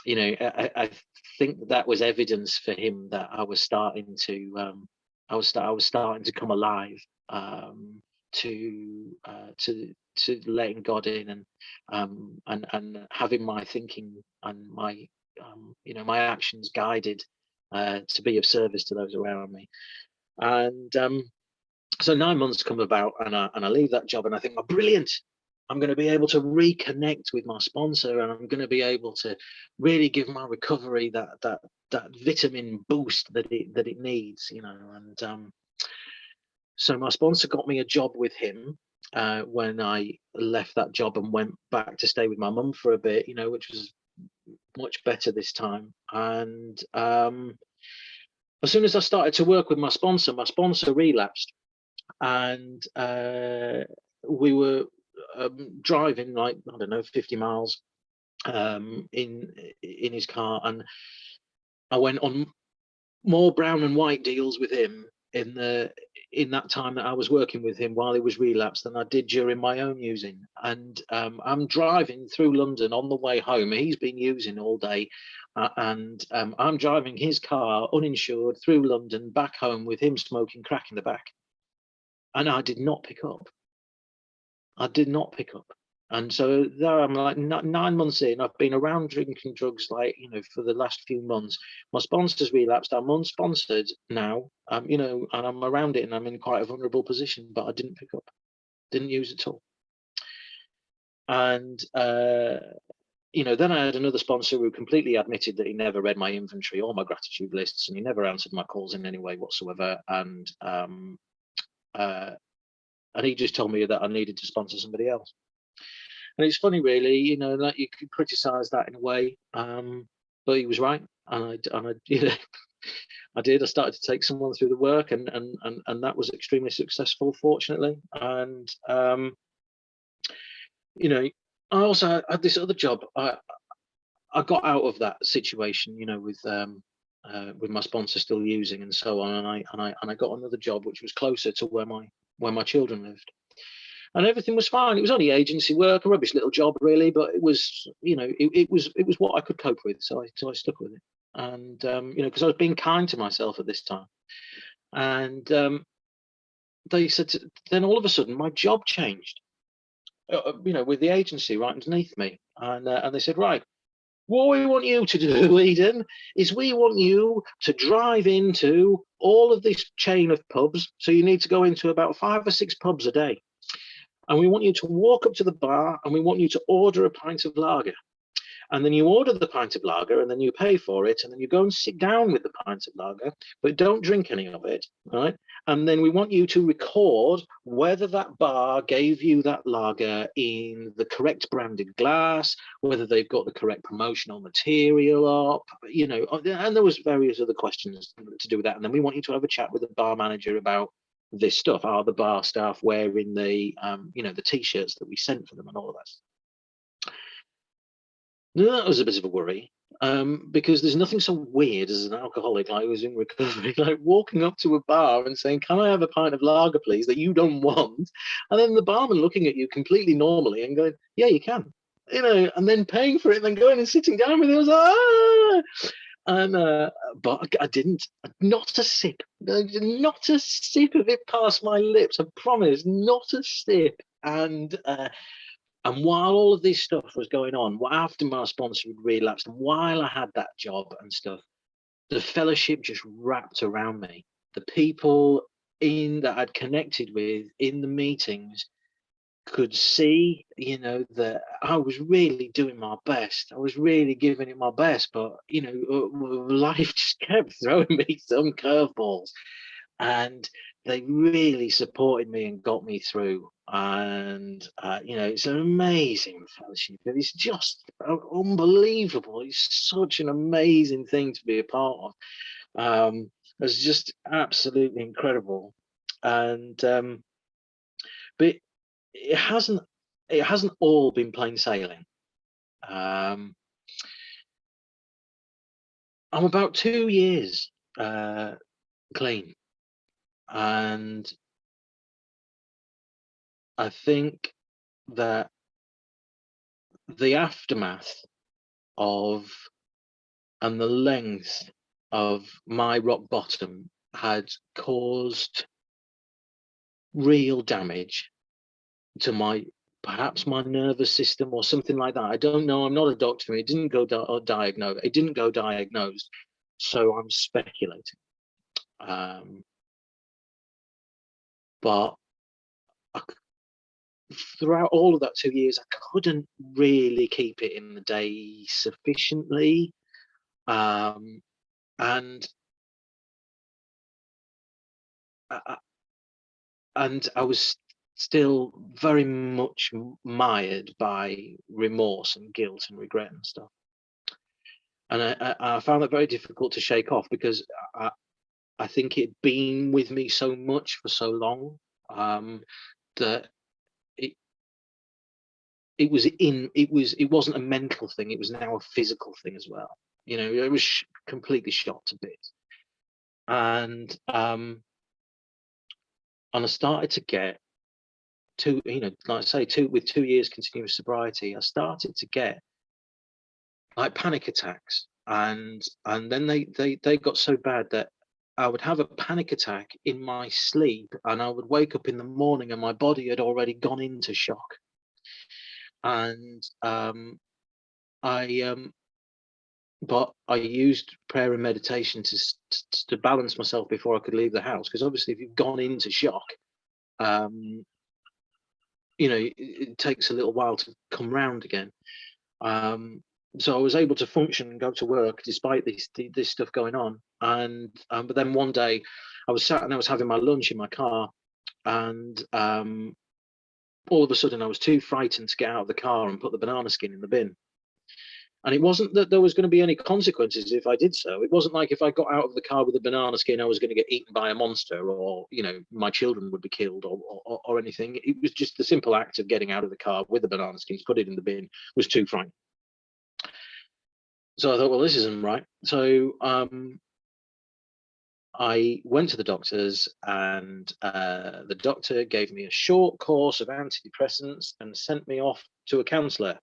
you know, I think that was evidence for him that I was starting to I was starting to come alive, to letting God in, and having my thinking and my you know, my actions guided to be of service to those around me. And so 9 months come about, and I leave that job, and I think, oh, brilliant, I'm going to be able to reconnect with my sponsor, and I'm going to be able to really give my recovery that vitamin boost that it needs, you know. And so my sponsor got me a job with him when I left that job and went back to stay with my mum for a bit, you know, which was much better this time. And as soon as I started to work with my sponsor relapsed, and we were driving, like, I don't know, 50 miles in his car, and I went on more brown and white deals with him in that time that I was working with him while he was relapsed than I did during my own using. And I'm driving through London on the way home. He's been using all day, and I'm driving his car uninsured through London back home with him smoking crack in the back. And I did not pick up. And so there I'm, like 9 months in. I've been around drinking drugs, like, you know, for the last few months. My sponsor's relapsed. I'm unsponsored now, you know, and I'm around it, and I'm in quite a vulnerable position, but I didn't pick up, didn't use at all. And you know, then I had another sponsor who completely admitted that he never read my inventory or my gratitude lists, and he never answered my calls in any way whatsoever. And he just told me that I needed to sponsor somebody else. And it's funny, really, you know, that you could criticize that in a way, but he was right, and I you know, I did. I started to take someone through the work, and that was extremely successful, fortunately. And you know, I also had this other job. I got out of that situation, you know, with my sponsor still using and so on, and I got another job which was closer to where my children lived, and everything was fine. It was only agency work, a rubbish little job, really, but it was, you know, it was what I could cope with, so I stuck with it. And you know, because I was being kind to myself at this time. And they said then all of a sudden my job changed, you know, with the agency right underneath me, and they said, right, what we want you to do, Eden, is we want you to drive into all of this chain of pubs. So you need to go into about 5 or 6 pubs a day. And we want you to walk up to the bar, and we want you to order a pint of lager. And then you order the pint of lager, and then you pay for it, and then you go and sit down with the pint of lager, but don't drink any of it, right? And then we want you to record whether that bar gave you that lager in the correct branded glass, whether they've got the correct promotional material up, you know, and there was various other questions to do with that. And then we want you to have a chat with the bar manager about this stuff? Are the bar staff wearing the the t-shirts that we sent for them and all of that? That was a bit of a worry, because there's nothing so weird as an alcoholic like who's in recovery, like walking up to a bar and saying, "Can I have a pint of lager, please?" that you don't want, and then the barman looking at you completely normally and going, "Yeah, you can," and then paying for it, and then going and sitting down with it. I was like, ah! And but I didn't. Not a sip. Not a sip of it passed my lips. I promise. Not a sip. And while all of this stuff was going on, after my sponsor had relapsed, and while I had that job and stuff, the fellowship just wrapped around me. The people that I'd connected with in the meetings could see, that I was really doing my best. I was really giving it my best, but life just kept throwing me some curveballs, and they really supported me and got me through. And it's an amazing fellowship. It's just unbelievable. It's such an amazing thing to be a part of. It's just absolutely incredible. And but it hasn't all been plain sailing. I'm about 2 years clean, and I think that the aftermath of and the length of my rock bottom had caused real damage to perhaps my nervous system or something like that. I don't know. I'm not a doctor. It didn't go diagnosed. So I'm speculating. But throughout all of that 2 years, I couldn't really keep it in the day sufficiently. And I was still very much mired by remorse and guilt and regret and stuff. And I found that very difficult to shake off, because I think it'd been with me so much for so long, that it wasn't a mental thing. It was now a physical thing as well. It was completely shot to bits. And I started to get like I say, with 2 years continuous sobriety, I started to get like panic attacks, and then they got so bad that I would have a panic attack in my sleep, and I would wake up in the morning and my body had already gone into shock. And but I used prayer and meditation to balance myself before I could leave the house, because obviously if you've gone into shock, it takes a little while to come round again. So I was able to function and go to work despite this stuff going on. And but then one day I was sat and I was having my lunch in my car, and all of a sudden I was too frightened to get out of the car and put the banana skin in the bin. And it wasn't that there was going to be any consequences if I did so. It wasn't like if I got out of the car with a banana skin, I was going to get eaten by a monster, or my children would be killed, or anything. It was just the simple act of getting out of the car with the banana skins, put it in the bin, was too frightening. So I thought, well, this isn't right. So I went to the doctors, and the doctor gave me a short course of antidepressants and sent me off to a counsellor.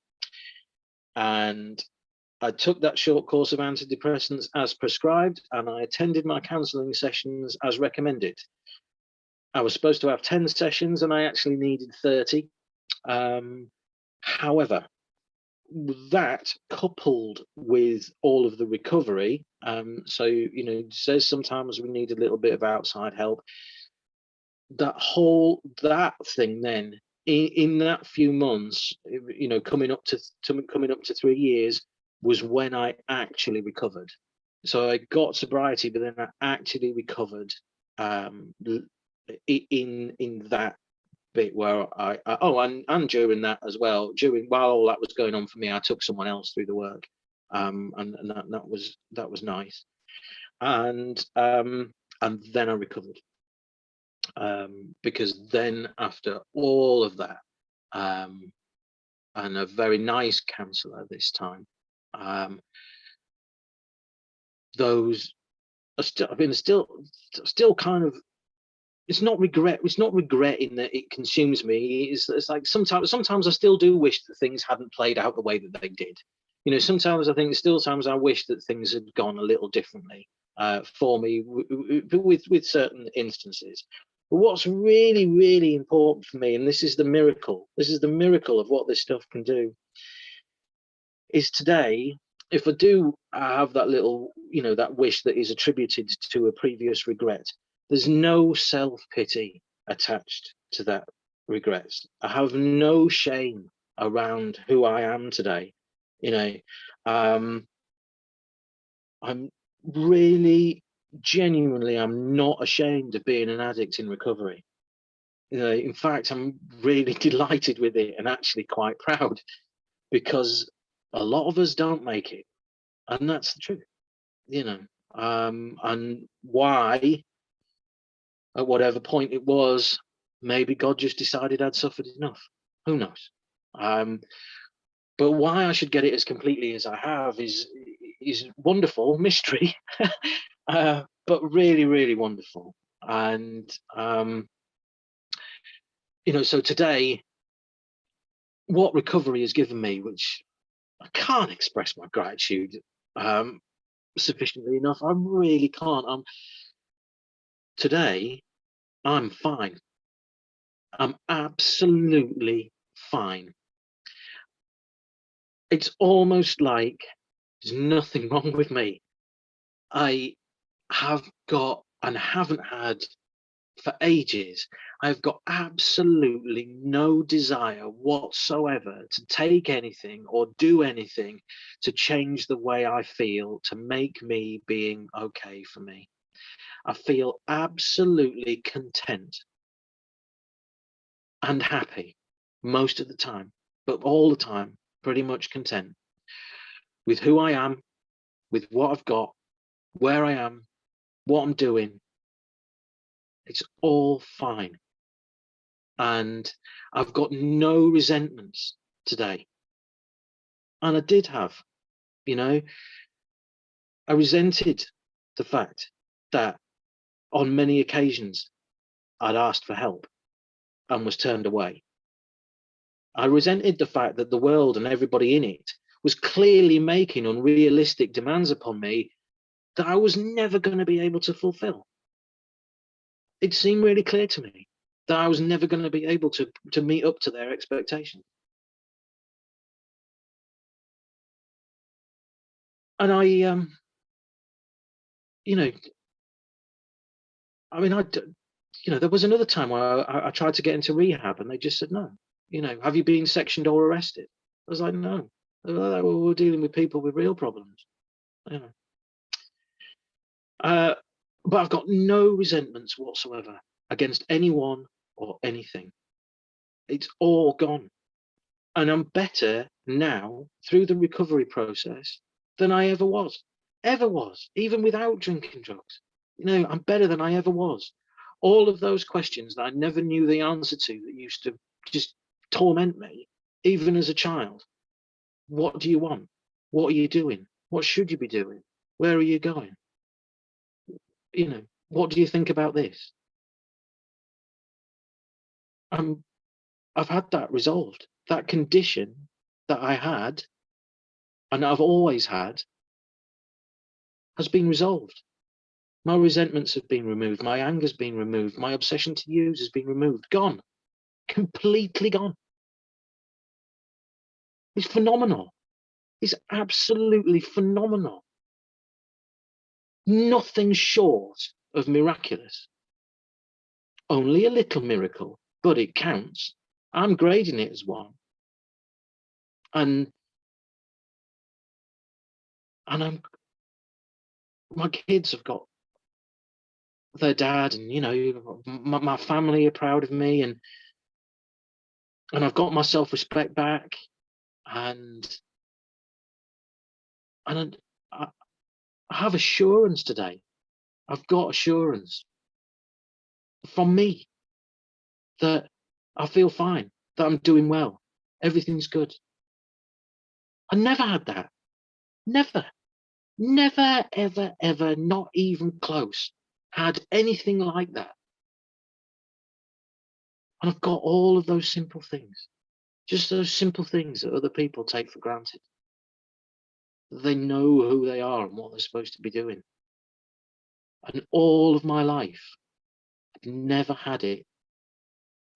And I took that short course of antidepressants as prescribed, and I attended my counselling sessions as recommended. I was supposed to have 10 sessions, and I actually needed 30. However, that coupled with all of the recovery, so says sometimes we need a little bit of outside help. That thing then, in that few months, coming up to 3 years, was when I actually recovered. So I got sobriety, but then I actually recovered in that bit where and during that as well, while all that was going on for me, I took someone else through the work, and that was nice. And then I recovered. Because then after all of that, and a very nice counsellor this time, those are still, I mean, still kind of, it's not regret. It's not regret in that it consumes me. It's like sometimes I still do wish that things hadn't played out the way that they did. You know, sometimes I think still times I wish that things had gone a little differently for me with certain instances. But what's really, really important for me, and this is the miracle of what this stuff can do, is today, if I do have that little, you know, that wish that is attributed to a previous regret, there's no self-pity attached to that regret. I have no shame around who I am today. You know, I'm really, genuinely, I'm not ashamed of being an addict in recovery. You know, in fact, I'm really delighted with it and actually quite proud, because a lot of us don't make it, and that's the truth. You know, and why, at whatever point it was, maybe God just decided I'd suffered enough. Who knows? But why I should get it as completely as I have is wonderful mystery, but really, really wonderful. And you know, so today, what recovery has given me, which I can't express my gratitude sufficiently enough. I really can't. Today, I'm fine. I'm absolutely fine. It's almost like there's nothing wrong with me. I have got and haven't had for ages. I've got absolutely no desire whatsoever to take anything or do anything to change the way I feel, to make me being okay for me. I feel absolutely content and happy most of the time, but all the time, pretty much content with who I am, with what I've got, where I am, what I'm doing. It's all fine. And I've got no resentments today. And I did have, you know, I resented the fact that on many occasions I'd asked for help and was turned away. I resented the fact that the world and everybody in it was clearly making unrealistic demands upon me that I was never going to be able to fulfill. It seemed really clear to me that I was never going to be able to meet up to their expectations. And I, you know, I mean, you know, there was another time where I tried to get into rehab and they just said, no, you know, have you been sectioned or arrested? I was like, no. Like, well, we're dealing with people with real problems. You know. But I've got no resentments whatsoever against anyone or anything. It's all gone. And I'm better now through the recovery process than I ever was, even without drinking drugs. You know, I'm better than I ever was. All of those questions that I never knew the answer to, that used to just torment me, even as a child. What do you want? What are you doing? What should you be doing? Where are you going? You know, what do you think about this? I've had that resolved. That condition that I had and I've always had has been resolved. My resentments have been removed. My anger's been removed. My obsession to use has been removed. Gone. Completely gone. It's phenomenal. It's absolutely phenomenal. Nothing short of miraculous. Only a little miracle, but it counts. I'm grading it as one. And my kids have got their dad, and you know, my family are proud of me, and I've got my self-respect back, and I have assurance today. I've got assurance from me, that I feel fine, that I'm doing well, everything's good. I never had that. Never, ever, ever, not even close, had anything like that. And I've got all of those simple things, just those simple things that other people take for granted. They know who they are and what they're supposed to be doing. And all of my life, I've never had it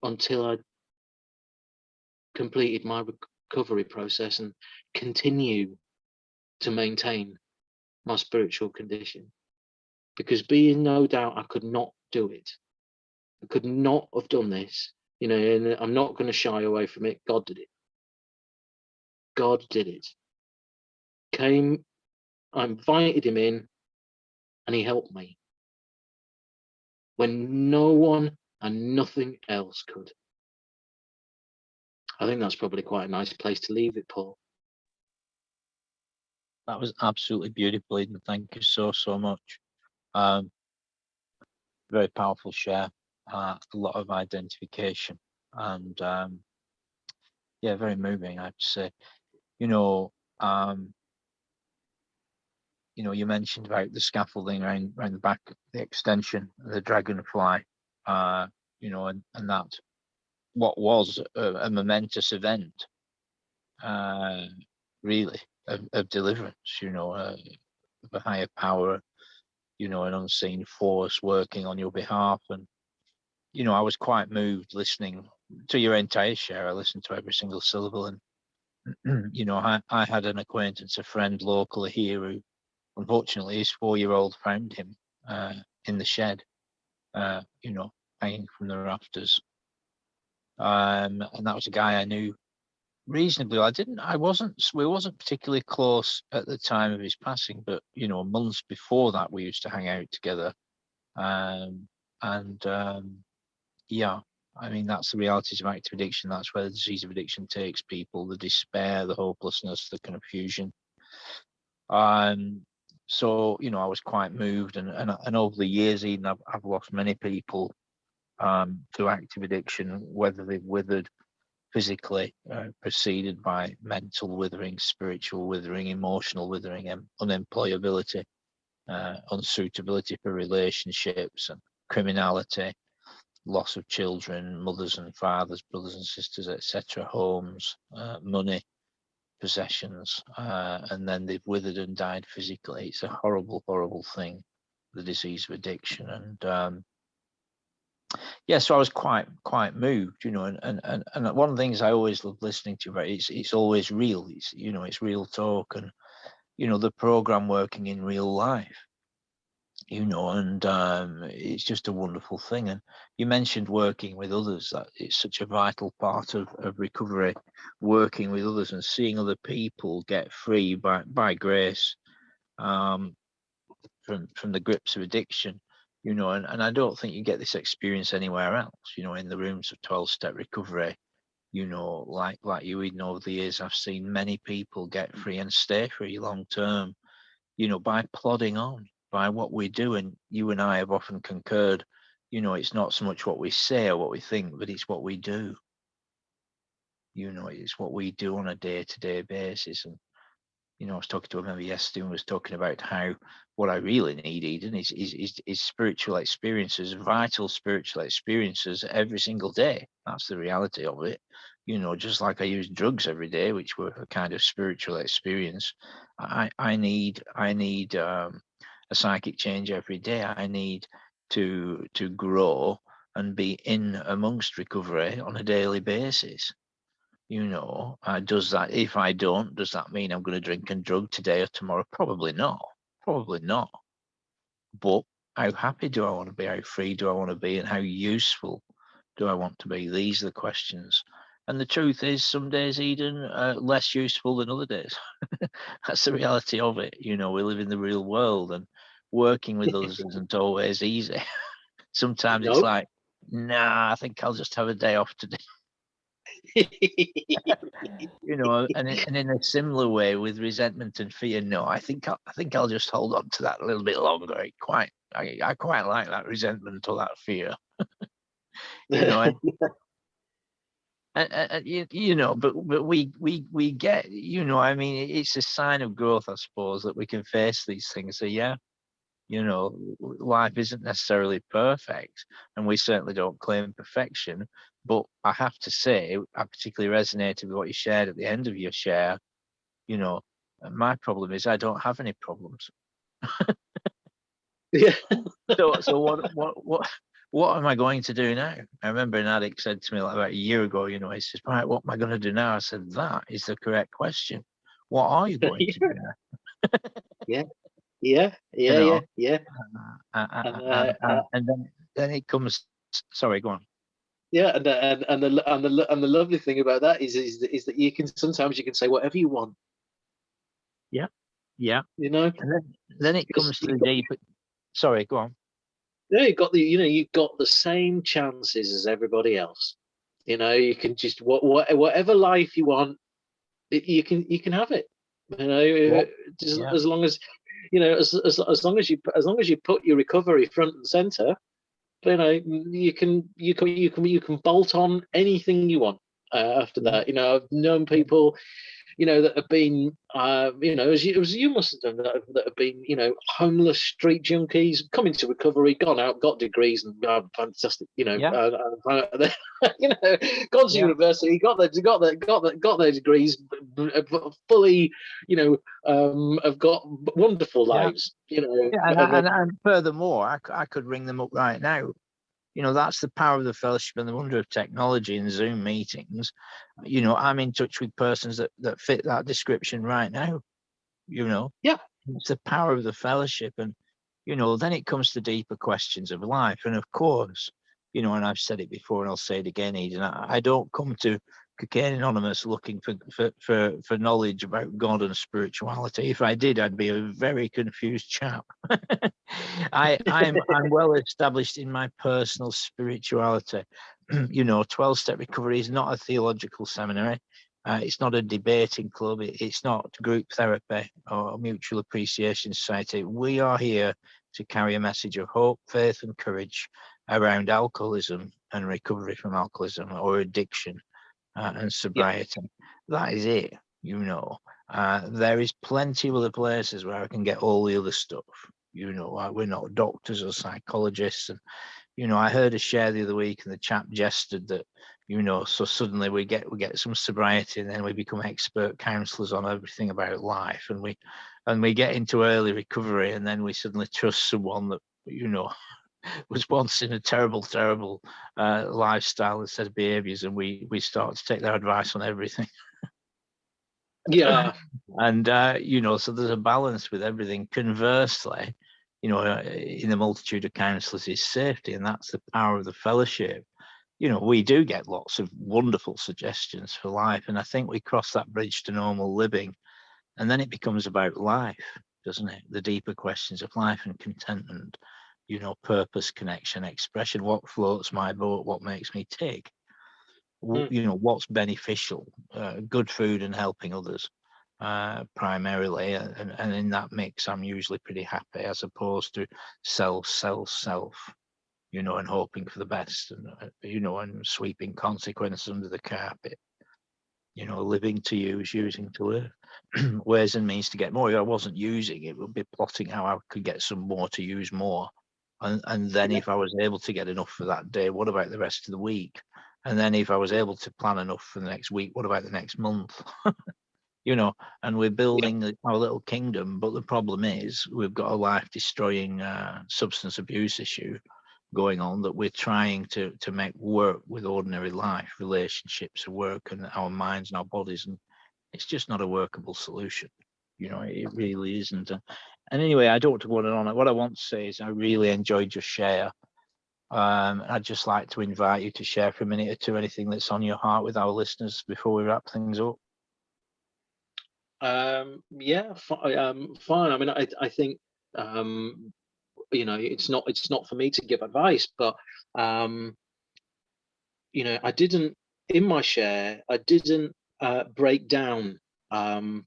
until I completed my recovery process and continue to maintain my spiritual condition. Because being no doubt, I could not do it. I could not have done this, and I'm not going to shy away from it. God did it. God did it. I invited him in, and he helped me when no one and nothing else could. I think that's probably quite a nice place to leave it, Paul. That was absolutely beautiful, Eden. Thank you so much. Very powerful share. A lot of identification, and yeah, very moving, I have to say. You mentioned about the scaffolding around the back, the extension, the dragonfly, and that what was a momentous event, really, of deliverance, of a higher power, an unseen force working on your behalf. And, I was quite moved listening to your entire share. I listened to every single syllable. And, I had an acquaintance, a friend locally here who, unfortunately, his 4-year-old found him in the shed, hanging from the rafters. And that was a guy I knew reasonably. We wasn't particularly close at the time of his passing, but months before that we used to hang out together. Yeah, I mean, that's the realities of active addiction. That's where the disease of addiction takes people: the despair, the hopelessness, the confusion. So I was quite moved, and over the years, Eden, I've lost many people to active addiction, whether they've withered physically, preceded by mental withering, spiritual withering, emotional withering, and unemployability, unsuitability for relationships, and criminality, loss of children, mothers and fathers, brothers and sisters, etc., homes, money, possessions, and then they've withered and died physically. It's a horrible, horrible thing, the disease of addiction. And so I was quite moved, and one of the things I always love listening to, right, it's always real. It's real talk, and the program working in real life, and it's just a wonderful thing. And you mentioned working with others. That it's such a vital part of recovery, working with others and seeing other people get free by grace from the grips of addiction. And I don't think you get this experience anywhere else, in the rooms of 12-step recovery. Like you, Eden, over the years, I've seen many people get free and stay free long term, by plodding on, by what we do. And you and I have often concurred, it's not so much what we say or what we think, but it's what we do. It's what we do on a day-to-day basis. And I was talking to a member yesterday and was talking about how what I really need, Eden, is spiritual experiences, vital spiritual experiences every single day. That's the reality of it. Just like I use drugs every day, which were a kind of spiritual experience. I need a psychic change every day. I need to grow and be in amongst recovery on a daily basis. Does that, if I don't, does that mean I'm going to drink and drug today or tomorrow? Probably not. But how happy do I want to be? How free do I want to be? And how useful do I want to be? These are the questions. And the truth is, some days, Eden, less useful than other days. That's the reality of it. We live in the real world, and working with others isn't always easy. Sometimes it's like, nah, I think I'll just have a day off today. And in a similar way with resentment and fear, no, I think I'll just hold on to that a little bit longer. It I quite like that resentment or that fear, you know. And you know, but we get, you know, I mean, it's a sign of growth, I suppose, that we can face these things. So yeah, you know, life isn't necessarily perfect, and we certainly don't claim perfection. But I have to say, I particularly resonated with what you shared at the end of your share. You know, my problem is I don't have any problems. Yeah. So what am I going to do now? I remember an addict said to me like about a year ago, you know, he says, right, what am I going to do now? I said, that is the correct question. What are you going to do now? Yeah. Yeah. You Yeah. Yeah. know, Yeah. And and then it comes. Sorry, go on. yeah, and the lovely thing about that is that you can sometimes you can say whatever you want, Yeah, yeah. you know, And then it because comes to the deep. Sorry, go on. you've got the same chances as everybody else. You know, you can just whatever life you want, you can have it. You know, Yeah, just yeah, as long as as long as you put your recovery front and center, you know, you can bolt on anything you want. After yeah, that, you know, I've known yeah, people, you know, that have been, you know, as you must have done, that have been, you know, homeless street junkies, come into recovery, gone out, got degrees, and fantastic, you know, yeah, you know, gone to yeah. university, got their degrees, fully, you know, have got wonderful Yeah. lives, you know, Yeah, and furthermore, I could ring them up right now. You know, that's the power of the fellowship and the wonder of technology and Zoom meetings. You know, I'm in touch with persons that fit that description right now. You know, yeah, it's the power of the fellowship. And, you know, then it comes to deeper questions of life. And of course, you know, and I've said it before and I'll say it again, Eden, I don't come to Cocaine Anonymous looking for knowledge about God and spirituality. If I did, I'd be a very confused chap. I'm well established in my personal spirituality. You know, 12-step recovery is not a theological seminary. It's not a debating club. It's not group therapy or mutual appreciation society. We are here to carry a message of hope, faith, and courage around alcoholism and recovery from alcoholism or addiction and yeah, sobriety. That is it, you know. There is plenty of other places where I can get all the other stuff. You know, we're not doctors or psychologists. And, you know, I heard a share the other week and the chap jested that, you know, so suddenly we get some sobriety and then we become expert counselors on everything about life. And we get into early recovery and then we suddenly trust someone that, you know, was once in a terrible lifestyle and set of behaviors, and we start to take their advice on everything. yeah, And you know, so there's a balance with everything. Conversely, you know, in the multitude of counselors is safety, and that's the power of the fellowship. You know, we do get lots of wonderful suggestions for life, and I think we cross that bridge to normal living, and then it becomes about life, doesn't it? The deeper questions of life and contentment, you know, purpose, connection, expression. What floats my boat? What makes me tick? mm, You know, what's beneficial? Good food and helping others, primarily. And in that mix, I'm usually pretty happy, as opposed to self, you know, and hoping for the best, and, you know, and sweeping consequences under the carpet. You know, living to use, using to live. Ways and means to get more. If I wasn't using, it would be plotting how I could get some more to use more. And then yeah, if I was able to get enough for that day, what about the rest of the week? And then if I was able to plan enough for the next week, what about the next month? You know, and we're yeah, building our little kingdom. But the problem is we've got a life destroying substance abuse issue going on that we're trying to make work with ordinary life, relationships, work, and our minds and our bodies, and it's just not a workable solution. You know, it really isn't. And anyway, I don't want to go on and on. What I want to say is I really enjoyed your share. I'd just like to invite you to share for a minute or two anything that's on your heart with our listeners before we wrap things up. yeah, fine. I mean, I think, um, you know, it's not for me to give advice, but um, you know, I didn't in my share, I didn't break down um,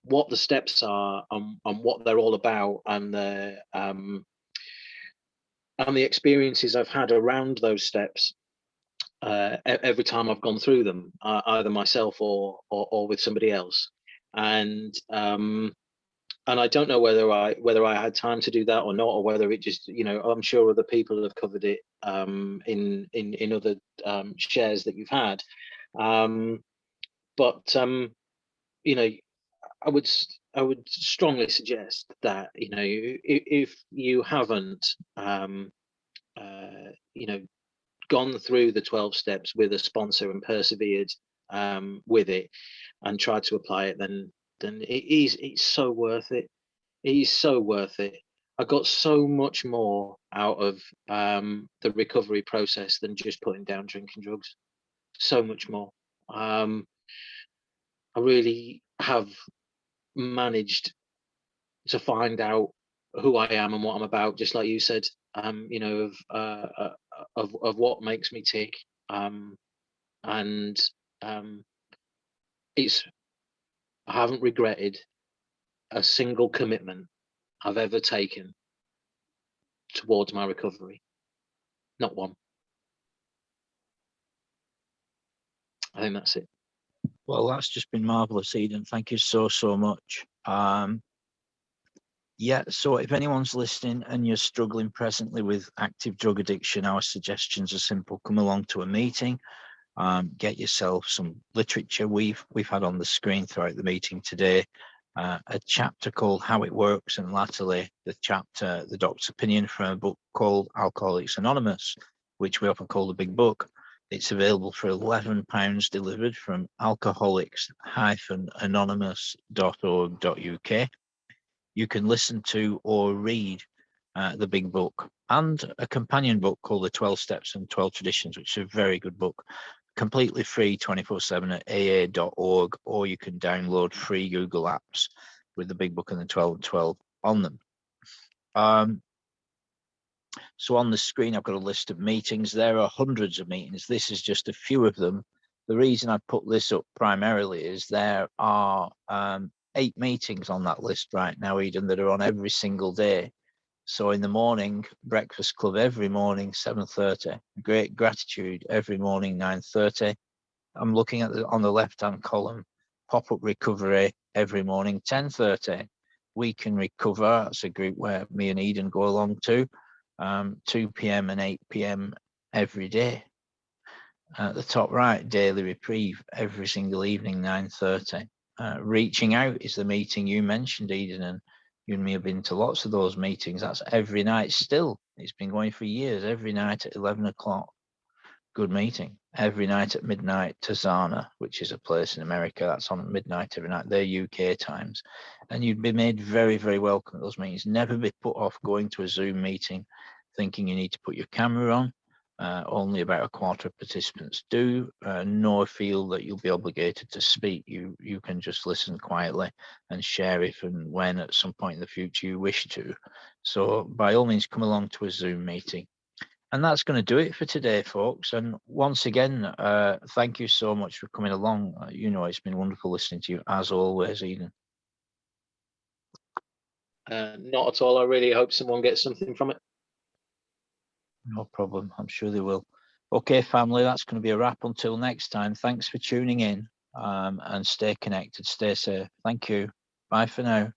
what the steps are and what they're all about, and and the experiences I've had around those steps every time I've gone through them, either myself or with somebody else. And I don't know whether I had time to do that or not, or whether it just, I'm sure other people have covered it in other shares that you've had. But I would strongly suggest that, if you haven't gone through the 12 steps with a sponsor and persevered with it and tried to apply it, then it's so worth it. It is so worth it. I got so much more out of the recovery process than just putting down drinking drugs. So much more. I really have managed to find out who I am and what I'm about, just like you said, of what makes me tick. And it's I haven't regretted a single commitment I've ever taken towards my recovery. Not one. I think that's it. Well, that's just been marvelous, Eden. Thank you so much. Yeah, so if anyone's listening and you're struggling presently with active drug addiction, our suggestions are simple. Come along to a meeting, get yourself some literature. We've had on the screen throughout the meeting today a chapter called How It Works, and latterly the chapter, The Doctor's Opinion, from a book called Alcoholics Anonymous, which we often call the Big Book. It's available for £11 delivered from alcoholics-anonymous.org.uk. You can listen to or read the Big Book and a companion book called The 12 Steps and 12 Traditions, which is a very good book, completely free 24/7 at aa.org, or you can download free Google apps with the Big Book and the 12 and 12 on them. So on the screen, I've got a list of meetings. There are hundreds of meetings. This is just a few of them. The reason I put this up primarily is there are 8 meetings on that list right now, Eden, that are on every single day. So in the morning, Breakfast Club every morning, 7:30. Great Gratitude every morning, 9:30. I'm looking at on the left-hand column, Pop-Up Recovery every morning, 10:30. We Can Recover, that's a group where me and Eden go along to, 2 p.m. and 8 p.m. every day. At the top right, Daily Reprieve every single evening, 9:30. Reaching Out is the meeting you mentioned, Eden, and you and me have been to lots of those meetings. That's every night still. It's been going for years, every night at 11 o'clock. Good meeting. Every night at midnight, Tazana, which is a place in America, that's on at midnight every night. They're UK times. And you'd be made very, very welcome at those meetings. Never be put off going to a Zoom meeting thinking you need to put your camera on. Only about a quarter of participants do, nor feel that you'll be obligated to speak. You can just listen quietly and share if and when at some point in the future you wish to. So by all means, come along to a Zoom meeting. And that's going to do it for today, folks. And once again, thank you so much for coming along. It's been wonderful listening to you, as always, Eden. Not at all. I really hope someone gets something from it. No problem. I'm sure they will. Okay, family, that's going to be a wrap until next time. Thanks for tuning in, and stay connected, stay safe. Thank you. Bye for now.